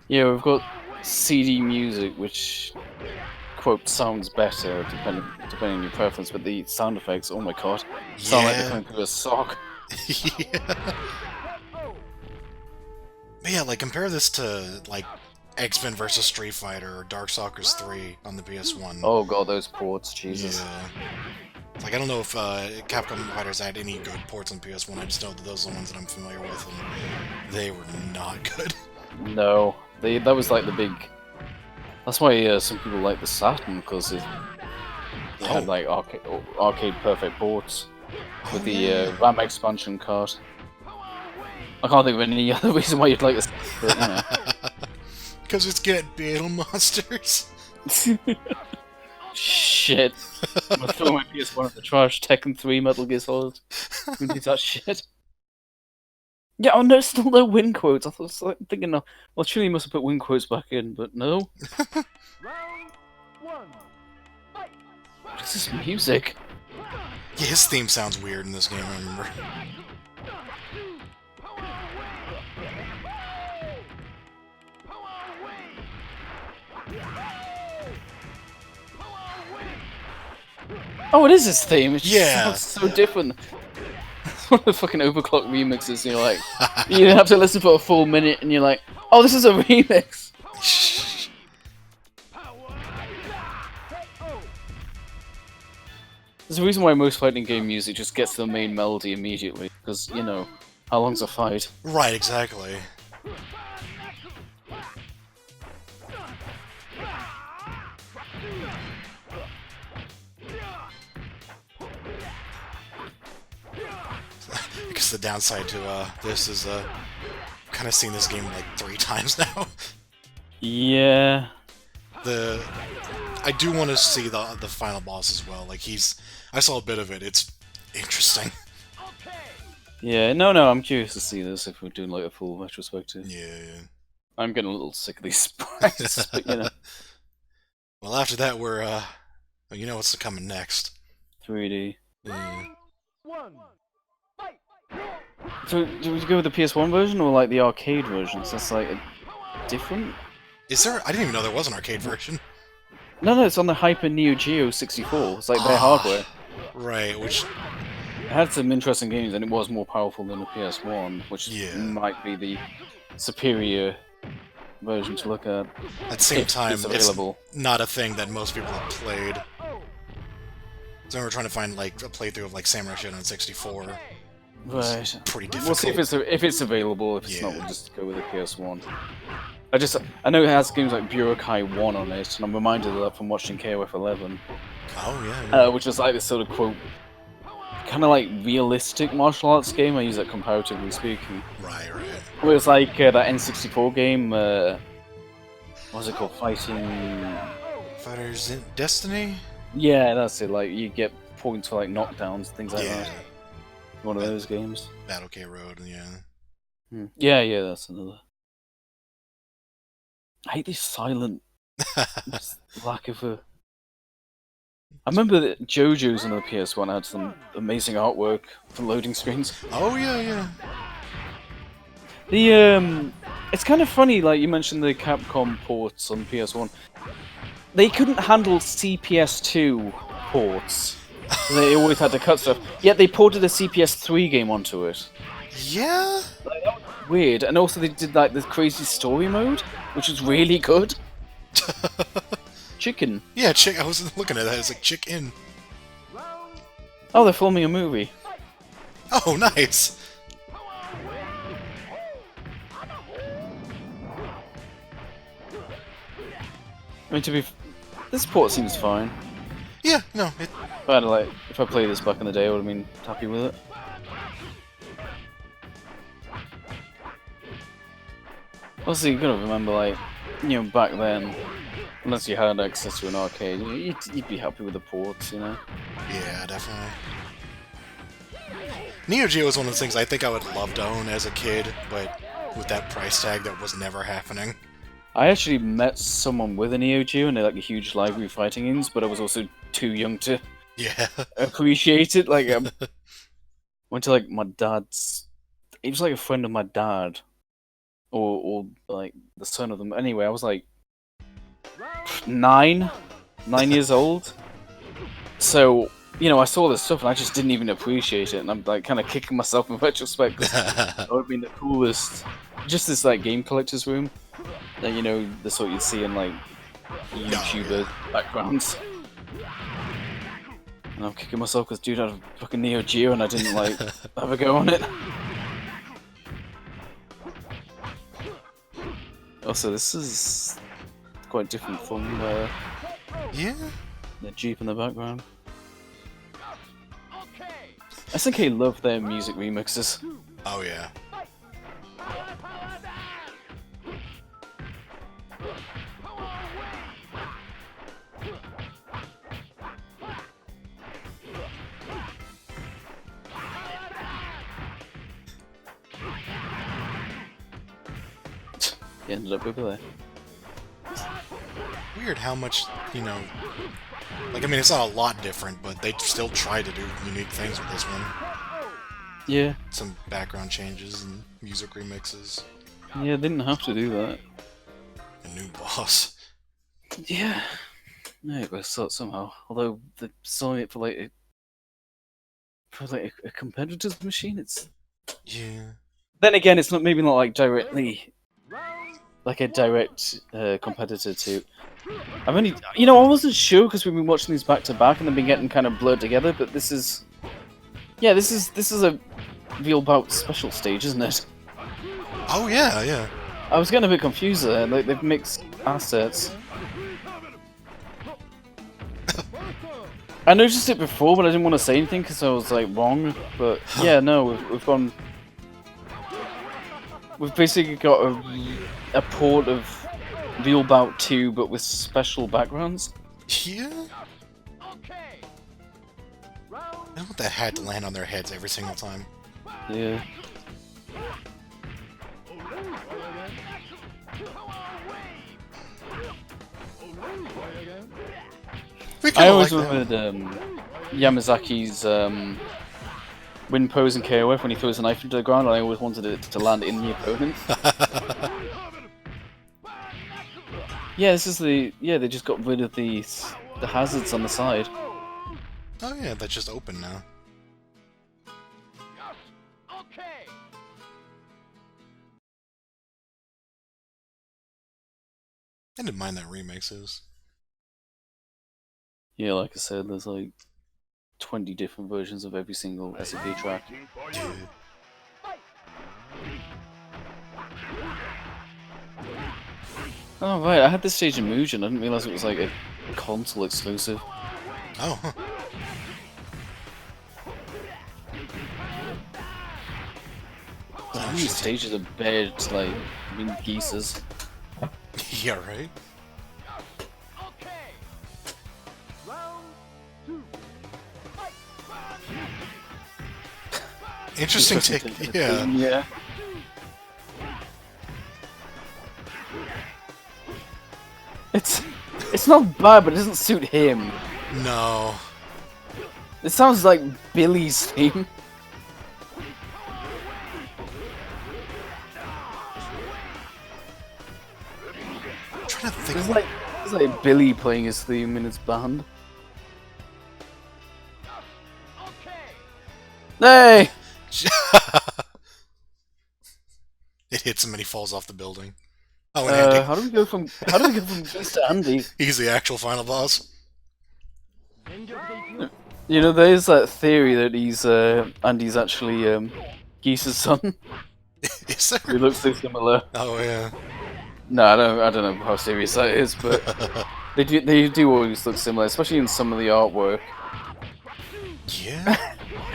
[SPEAKER 2] Yeah, we've got CD music, which, quote, sounds better, depending on your preference, but the sound effects, oh my god, sound like they're coming through a sock.
[SPEAKER 1] Yeah. But yeah, like, compare this to, like, X-Men vs. Street Fighter or Darkstalkers 3 on the PS1.
[SPEAKER 2] Oh god, those ports, Jesus.
[SPEAKER 1] Yeah. Like, I don't know if Capcom Fighters had any good ports on PS1, I just know that those are the ones that I'm familiar with, and they were not good.
[SPEAKER 2] No, that was like the big... That's why some people like the Saturn, because it had like arcade perfect ports with the RAM expansion card. I can't think of any other reason why you'd like this, but you know.
[SPEAKER 1] Because it's got battle monsters.
[SPEAKER 2] Shit. I'm gonna throw my PS1 in the trash. Tekken 3, Metal Gear Solid. Who needs that shit? Yeah, oh no, still no win quotes. I was like, thinking, well, surely you must have put win quotes back in, but no.
[SPEAKER 3] Round one. Fight.
[SPEAKER 2] What is this music?
[SPEAKER 1] Yeah, his theme sounds weird in this game, I remember.
[SPEAKER 2] Oh, it is his theme. It just
[SPEAKER 1] Yeah.
[SPEAKER 2] sounds so different. It's one of the fucking overclock remixes. And you're like, you have to listen for a full minute, and you're like, oh, this is a remix. There's a reason why most fighting game music just gets the main melody immediately, because, you know, how long's a fight?
[SPEAKER 1] Right, exactly. Because the downside to this is kind of seen this game like 3 times now.
[SPEAKER 2] Yeah.
[SPEAKER 1] I do want to see the final boss as well. Like I saw a bit of it. It's interesting.
[SPEAKER 2] Yeah, no, I'm curious to see this if we're doing like a full retrospective.
[SPEAKER 1] Yeah.
[SPEAKER 2] I'm getting a little sick of these sprites, but you know.
[SPEAKER 1] Well, after that, we're well, you know what's coming next.
[SPEAKER 2] 3D.
[SPEAKER 1] Yeah.
[SPEAKER 2] So, do we go with the PS1 version or like the arcade version? So that's like different.
[SPEAKER 1] Is there? I didn't even know there was an arcade version.
[SPEAKER 2] No, it's on the Hyper Neo Geo 64. It's like their hardware.
[SPEAKER 1] Right, which
[SPEAKER 2] It had some interesting games, and it was more powerful than the PS1, which
[SPEAKER 1] Yeah.
[SPEAKER 2] might be the superior version to look at.
[SPEAKER 1] at the same
[SPEAKER 2] If
[SPEAKER 1] time,
[SPEAKER 2] it's
[SPEAKER 1] it's
[SPEAKER 2] available.
[SPEAKER 1] not a thing that most people have played. So we're trying to find like a playthrough of like Samurai Showdown on 64.
[SPEAKER 2] Right.
[SPEAKER 1] Pretty difficult.
[SPEAKER 2] We'll see if it's available. If it's not,
[SPEAKER 1] Yeah.
[SPEAKER 2] we'll just go with the PS1. I know it has games like Burokai 1 on it, and I'm reminded of that from watching KOF 11,
[SPEAKER 1] Oh yeah.
[SPEAKER 2] which is like this sort of quote, kind of like realistic martial arts game. I use that comparatively speaking.
[SPEAKER 1] Right.
[SPEAKER 2] Where it's like that N64 game. What was it called?
[SPEAKER 1] Fighters in Destiny.
[SPEAKER 2] Yeah, that's it. Like you get points for like knockdowns, things like
[SPEAKER 1] Yeah.
[SPEAKER 2] that. One of those games.
[SPEAKER 1] Battle K Road. Yeah.
[SPEAKER 2] Yeah, that's another. I hate this silent just lack of a. I remember that JoJo's on the PS1 had some amazing artwork for loading screens.
[SPEAKER 1] Oh yeah.
[SPEAKER 2] It's kind of funny, like you mentioned the Capcom ports on PS1. They couldn't handle CPS2 ports. They always had to cut stuff. Yet they ported a CPS3 game onto it.
[SPEAKER 1] Yeah.
[SPEAKER 2] Weird. And also they did like this crazy story mode, which is really good. Chicken.
[SPEAKER 1] Yeah, chick. I was looking at that. It's like chicken.
[SPEAKER 2] Oh, they're filming a movie.
[SPEAKER 1] Oh, nice.
[SPEAKER 2] I mean, this port seems fine.
[SPEAKER 1] Yeah. No. It,
[SPEAKER 2] If I played this back in the day, I would have been happy with it. Also, you gotta remember, like, you know, back then, unless you had access to an arcade, you'd be happy with the ports, you know?
[SPEAKER 1] yeah, definitely. Neo Geo was one of those things I think I would love to own as a kid, but with that price tag, that was never happening.
[SPEAKER 2] I actually met someone with a Neo Geo and they like a huge library of fighting games, but I was also too young to
[SPEAKER 1] Yeah.
[SPEAKER 2] appreciate it. Like, went to like my dad's. He was like a friend of my dad, or like the son of them. Anyway, I was like 9 years old. So you know, I saw this stuff and I just didn't even appreciate it, and I'm like kind of kicking myself in retrospect. 'Cause that would have been the coolest. Just this like game collector's room. That, you know, the sort you'd see in like YouTuber backgrounds. And I'm kicking myself because dude had a fucking Neo Geo and I didn't like have a go on it. Also, this is quite different from
[SPEAKER 1] Yeah.
[SPEAKER 2] the Jeep in the background. SNK love their music remixes.
[SPEAKER 1] Oh yeah.
[SPEAKER 2] He ended up over there.
[SPEAKER 1] Weird how much, you know... Like, I mean, it's not a lot different, but they still try to do unique things with this one.
[SPEAKER 2] Yeah.
[SPEAKER 1] Some background changes and music remixes.
[SPEAKER 2] Yeah, they didn't have to do that.
[SPEAKER 1] A new boss.
[SPEAKER 2] Yeah. Yeah, it was somehow. Although they're selling it for a competitor's machine, it's.
[SPEAKER 1] Yeah.
[SPEAKER 2] Then again, it's not maybe not like directly like a direct competitor to. I've only, I wasn't sure because we've been watching these back to back and they've been getting kind of blurred together. But this is, yeah, this is a Real Bout special stage, isn't it?
[SPEAKER 1] Oh yeah, yeah.
[SPEAKER 2] I was getting a bit confused there. Like they've mixed assets. I noticed it before, but I didn't want to say anything because I was like wrong. But yeah, no, we've gone. We've basically got a port of Real Bout 2, but with special backgrounds.
[SPEAKER 1] Yeah. I want that hat to land on their heads every single time.
[SPEAKER 2] Yeah.
[SPEAKER 1] We
[SPEAKER 2] I
[SPEAKER 1] kinda
[SPEAKER 2] always
[SPEAKER 1] like that.
[SPEAKER 2] remembered Yamazaki's win pose in KOF when he throws a knife into the ground, and I always wanted it to land in the opponent. Yeah, this is the they just got rid of the hazards on the side.
[SPEAKER 1] Oh yeah, that's just open now. I didn't mind that remixes.
[SPEAKER 2] Yeah, like I said, there's like 20 different versions of every single SCP track.
[SPEAKER 1] Yeah.
[SPEAKER 2] Oh right, I had this stage in Mugen. I didn't realize it was like a console exclusive.
[SPEAKER 1] Oh, huh.
[SPEAKER 2] How many stages are bared like geeses?
[SPEAKER 1] Yeah, right? Interesting take, yeah.
[SPEAKER 2] Yeah. It's not bad, but it doesn't suit him.
[SPEAKER 1] No.
[SPEAKER 2] It sounds like Billy's theme.
[SPEAKER 1] I'm trying to think.
[SPEAKER 2] It's like Billy playing his theme in his band. Hey!
[SPEAKER 1] It hits him and he falls off the building. Oh, and Andy.
[SPEAKER 2] How do we go from Geese to Andy?
[SPEAKER 1] He's the actual final boss.
[SPEAKER 2] There's that theory that Andy's actually Geese's son.
[SPEAKER 1] Is there?
[SPEAKER 2] He looks so similar.
[SPEAKER 1] Oh yeah.
[SPEAKER 2] No, I don't know how serious that is, but they do always look similar, especially in some of the artwork.
[SPEAKER 1] Yeah.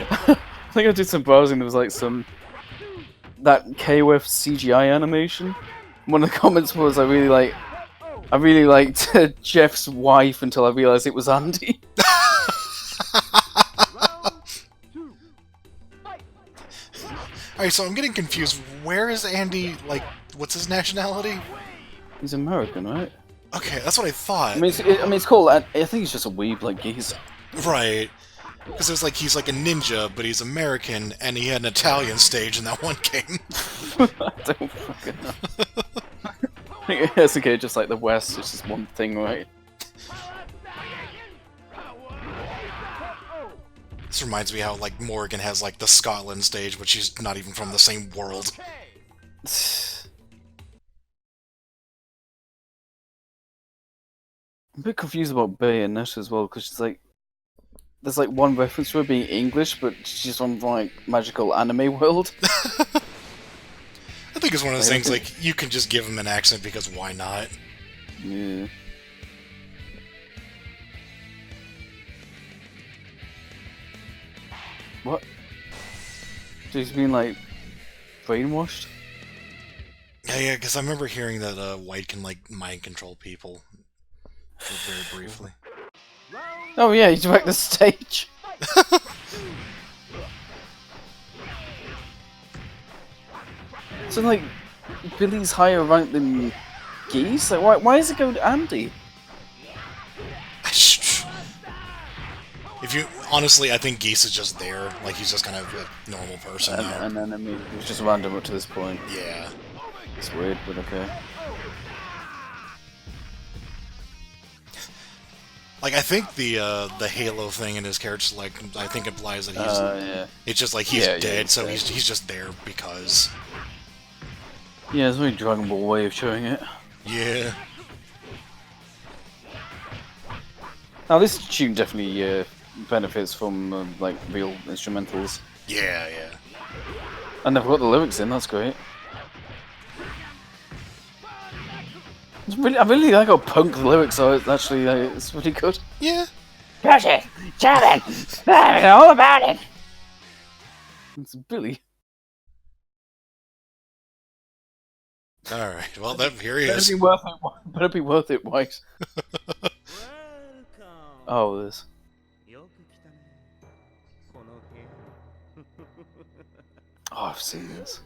[SPEAKER 2] I think I did some browsing. There was like that KOF CGI animation. One of the comments was I really liked Jeff's wife until I realized it was Andy.
[SPEAKER 1] Alright, so I'm getting confused. Where is Andy, like, what's his nationality?
[SPEAKER 2] He's American, right?
[SPEAKER 1] Okay, that's what I thought.
[SPEAKER 2] I mean, it's cool. I think he's just a weeb like Geese.
[SPEAKER 1] Right. Because it's like he's like a ninja, but he's American, and he had an Italian stage in that one game.
[SPEAKER 2] I don't fucking know. I think it's okay, just like the West, it's just one thing, right?
[SPEAKER 1] This reminds me how, like, Morgan has, like, the Scotland stage, but she's not even from the same world.
[SPEAKER 2] I'm a bit confused about Bayonet as well, because she's like... There's like one reference to her being English, but she's from like magical anime world.
[SPEAKER 1] I think it's one of those things, like, you can just give him an accent because why not?
[SPEAKER 2] Yeah. What? She's been like brainwashed?
[SPEAKER 1] Yeah, because I remember hearing that White can, like, mind control people. Very briefly.
[SPEAKER 2] Oh yeah, he's back the stage. So like, Billy's higher rank than Geese? Like, why does it go to Andy?
[SPEAKER 1] If you honestly, I think Geese is just there. Like, he's just kind of a normal person now.
[SPEAKER 2] And then I mean, it was just random up to this point.
[SPEAKER 1] Yeah.
[SPEAKER 2] It's weird, but okay.
[SPEAKER 1] Like, I think the Halo thing in his character select, I think implies that he's...
[SPEAKER 2] Yeah.
[SPEAKER 1] It's just like he's
[SPEAKER 2] Yeah,
[SPEAKER 1] dead,
[SPEAKER 2] he's
[SPEAKER 1] so
[SPEAKER 2] dead.
[SPEAKER 1] he's just there because...
[SPEAKER 2] Yeah, it's a very Dragon Ball way of showing it.
[SPEAKER 1] Yeah.
[SPEAKER 2] Now, this tune definitely benefits from, like, real instrumentals.
[SPEAKER 1] Yeah, yeah.
[SPEAKER 2] I never got the lyrics in, that's great. I really like how punk the lyrics are, actually, it's really good.
[SPEAKER 1] Yeah.
[SPEAKER 4] Crush it! Shout it! All about it!
[SPEAKER 2] It's Billy.
[SPEAKER 1] Alright, well, here he
[SPEAKER 2] Better
[SPEAKER 1] is.
[SPEAKER 2] be worth it, better be worth it, White.
[SPEAKER 3] Welcome.
[SPEAKER 2] Oh, this.
[SPEAKER 3] よく来たね。この部屋。
[SPEAKER 2] Oh, I've seen this.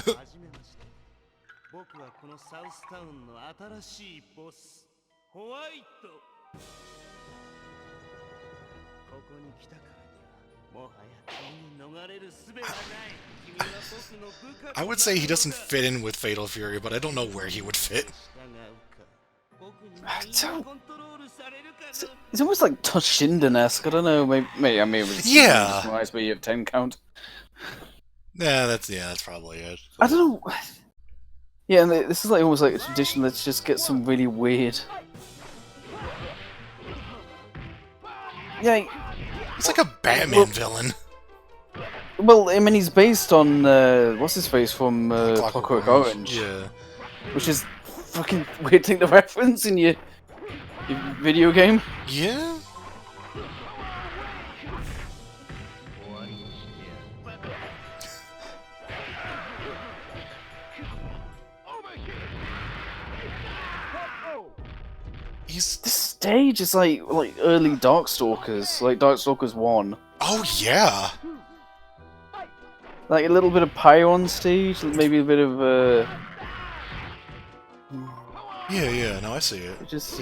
[SPEAKER 3] はじめまして。僕はこのサウスタウンの新しいボス、ホワイト。ここに来たからには、もはや君に逃れる術はない。君は僕の部下。
[SPEAKER 1] I would say he doesn't fit in with Fatal Fury, but I don't know where he would fit.
[SPEAKER 3] 従うか。僕に
[SPEAKER 2] そう
[SPEAKER 3] コントロールされるかな。
[SPEAKER 2] It's almost like Toshinden-esque, I don't know, maybe I mean, it was
[SPEAKER 1] Yeah.
[SPEAKER 2] nice, but you have 10 count.
[SPEAKER 1] Yeah, that's probably it.
[SPEAKER 2] I don't know. Yeah, and this is like almost like a tradition. Let's just get some really weird. Yeah,
[SPEAKER 1] He's like a Batman villain.
[SPEAKER 2] well, I mean, he's based on what's his face from Clockwork Orange,
[SPEAKER 1] Yeah.
[SPEAKER 2] which is fucking weird thing to reference in your video game.
[SPEAKER 1] Yeah? He's...
[SPEAKER 2] This stage is like early Darkstalkers, like Darkstalkers 1.
[SPEAKER 1] Oh, yeah!
[SPEAKER 2] Like a little bit of pyro on stage, maybe a bit of
[SPEAKER 1] Yeah, no, I see it.
[SPEAKER 2] just,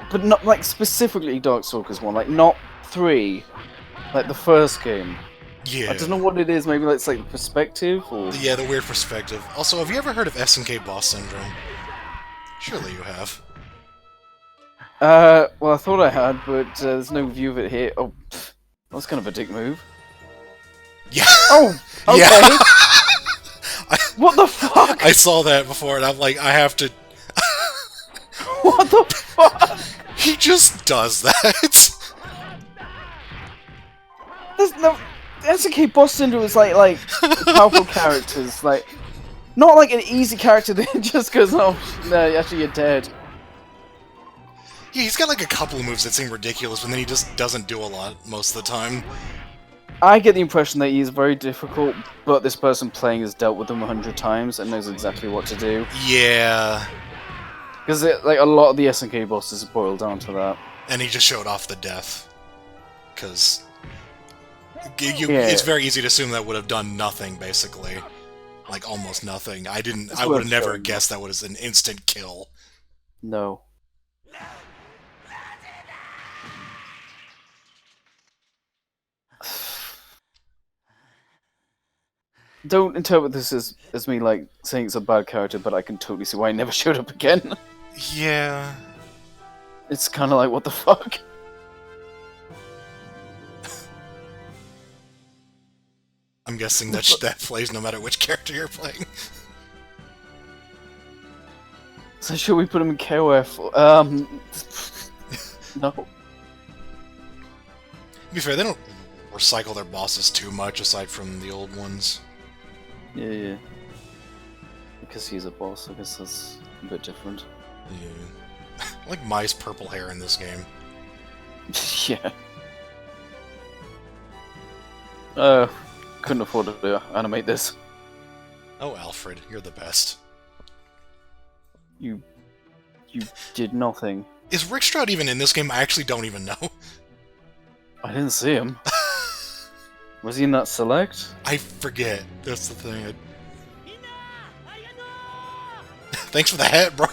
[SPEAKER 2] but not like specifically Darkstalkers 1, like not 3, like the first game.
[SPEAKER 1] Yeah.
[SPEAKER 2] I don't know what it is. Maybe it's like the perspective, or
[SPEAKER 1] Yeah, the weird perspective. Also, have you ever heard of SNK Boss Syndrome? Surely you have.
[SPEAKER 2] well, I thought I had, but there's no view of it here. Oh, pff, that was kind of a dick move.
[SPEAKER 1] Yeah!
[SPEAKER 2] Oh, okay.
[SPEAKER 1] Yeah!
[SPEAKER 2] What the fuck?
[SPEAKER 1] I saw that before, and I'm like, I have to...
[SPEAKER 2] What the fuck?
[SPEAKER 1] He just does that!
[SPEAKER 2] There's no. SNK Boss Syndrome is like powerful characters, like not like an easy character that just goes, oh no, actually you're dead.
[SPEAKER 1] Yeah, he's got like a couple of moves that seem ridiculous, but then he just doesn't do a lot most of the time.
[SPEAKER 2] I get the impression that he is very difficult, but this person playing has dealt with him 100 times and knows exactly what to do.
[SPEAKER 1] Yeah.
[SPEAKER 2] Because like a lot of the SNK bosses boil down to that.
[SPEAKER 1] And he just showed off the death. Because...
[SPEAKER 2] Yeah.
[SPEAKER 1] It's very easy to assume that would have done nothing, basically. Like, almost nothing. I
[SPEAKER 2] It's
[SPEAKER 1] would
[SPEAKER 2] worth
[SPEAKER 1] have never
[SPEAKER 2] showing.
[SPEAKER 1] guessed that was an instant kill.
[SPEAKER 2] No. Don't interpret this as me like saying it's a bad character, but I can totally see why he never showed up again.
[SPEAKER 1] Yeah.
[SPEAKER 2] It's kind of like, what the fuck?
[SPEAKER 1] I'm guessing that that plays no matter which character you're playing.
[SPEAKER 2] So should we put him in KOF? No.
[SPEAKER 1] To be fair, they don't recycle their bosses too much, aside from the old ones.
[SPEAKER 2] Yeah. Because he's a boss, I guess that's a bit different.
[SPEAKER 1] Yeah. I like Mai's purple hair in this game.
[SPEAKER 2] Yeah. Couldn't afford to animate this.
[SPEAKER 1] Oh, Alfred, you're the best.
[SPEAKER 2] You did nothing.
[SPEAKER 1] Is Rick Stroud even in this game? I actually don't even know.
[SPEAKER 2] I didn't see him. Was he in that select?
[SPEAKER 1] I forget. That's the thing. Thanks for the hat, bro.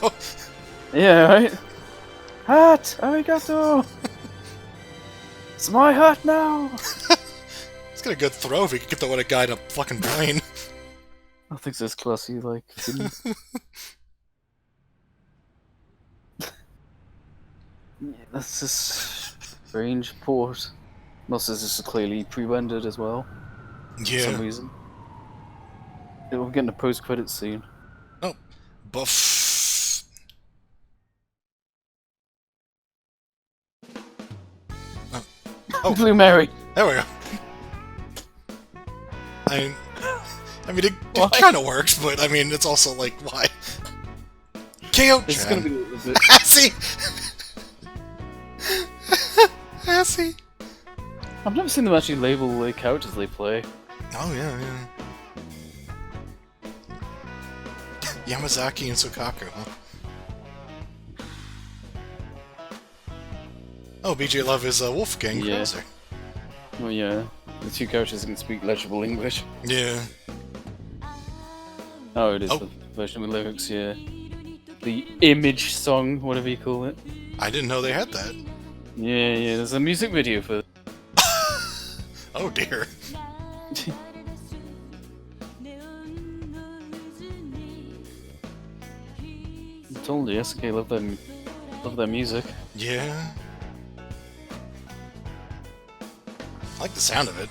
[SPEAKER 2] Yeah, right? Hat! Arigato! It's my hat now!
[SPEAKER 1] He's got a good throw if he could get the guy in a fucking brain.
[SPEAKER 2] I think it's classy, like... That's just strange port. Also, this is clearly pre-rendered as well for some
[SPEAKER 1] Yeah.
[SPEAKER 2] reason. We're getting a post-credit scene.
[SPEAKER 1] Oh, buff. Oh,
[SPEAKER 2] Blue Mary.
[SPEAKER 1] there we go. I mean, it
[SPEAKER 2] Why?
[SPEAKER 1] kind of works, but I mean, it's also like, why? KO
[SPEAKER 2] This is gonna be
[SPEAKER 1] Chan.
[SPEAKER 2] a little bit.
[SPEAKER 1] Assy! Assy!
[SPEAKER 2] I've never seen them actually label the characters they play.
[SPEAKER 1] Oh, yeah. Yamazaki and Sukaku, huh? Oh, BJ Love is Wolfgang
[SPEAKER 2] Yeah.
[SPEAKER 1] Krauser.
[SPEAKER 2] Oh yeah, the two characters can speak legible English.
[SPEAKER 1] Yeah.
[SPEAKER 2] Oh, it is
[SPEAKER 1] Oh.
[SPEAKER 2] the version with lyrics, yeah. The image song, whatever you call it.
[SPEAKER 1] I didn't know they had that.
[SPEAKER 2] Yeah, there's a music video for it.
[SPEAKER 1] Oh, dear.
[SPEAKER 2] I told you, SK love their music.
[SPEAKER 1] Yeah. I like the sound of it.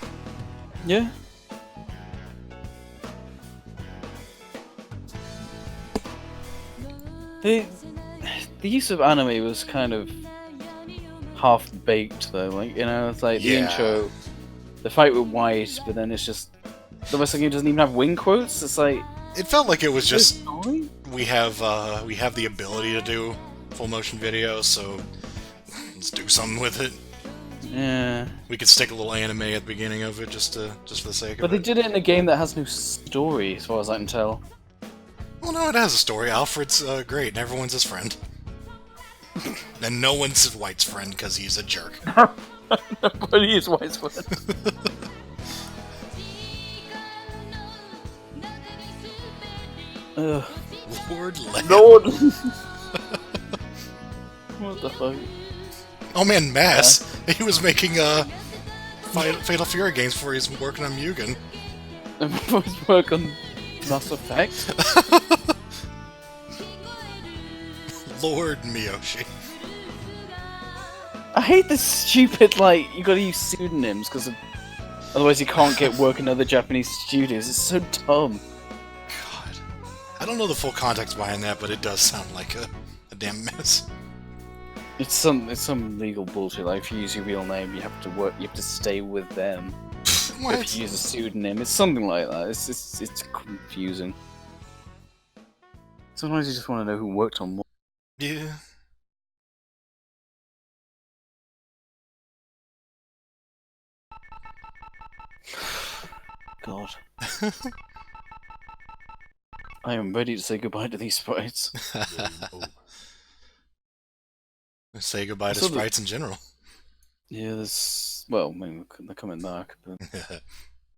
[SPEAKER 2] Yeah. The use of anime was kind of half baked though, like it's like the
[SPEAKER 1] Yeah.
[SPEAKER 2] intro, the fight with White, but then it's just the wrestling game doesn't even have wing quotes. It's like
[SPEAKER 1] It felt like it was just
[SPEAKER 2] story?
[SPEAKER 1] we have the ability to do full motion video, so let's do something with it.
[SPEAKER 2] Yeah.
[SPEAKER 1] We could stick a little anime at the beginning of it just for the sake
[SPEAKER 2] But
[SPEAKER 1] of
[SPEAKER 2] they
[SPEAKER 1] it.
[SPEAKER 2] did it in a game that has no story, as far as I can tell.
[SPEAKER 1] Well, no, it has a story. Alfred's great, and everyone's his friend. And no one's White's friend because he's a jerk.
[SPEAKER 2] But he is White's friend. Ugh.
[SPEAKER 1] Lord Lamb.
[SPEAKER 2] Lord! What the fuck?
[SPEAKER 1] Oh man, Mass. He was making Fatal Fury games before he was working on Mugen.
[SPEAKER 2] Everyone's work on Mass Effect?
[SPEAKER 1] Lord Miyoshi.
[SPEAKER 2] I hate this stupid, like, you gotta use pseudonyms, because otherwise you can't get work in other Japanese studios. It's so dumb.
[SPEAKER 1] God. I don't know the full context behind that, but it does sound like a damn mess.
[SPEAKER 2] It's some legal bullshit, like, if you use your real name, you have to stay with them. If
[SPEAKER 1] What?
[SPEAKER 2] you use a pseudonym, it's something like that. It's confusing. Sometimes you just want to know who worked on what.
[SPEAKER 1] Yeah.
[SPEAKER 2] God. I am ready to say goodbye to these sprites.
[SPEAKER 1] Say goodbye to
[SPEAKER 2] So the-
[SPEAKER 1] sprites in general.
[SPEAKER 2] Yeah, well, I mean, they're coming back, but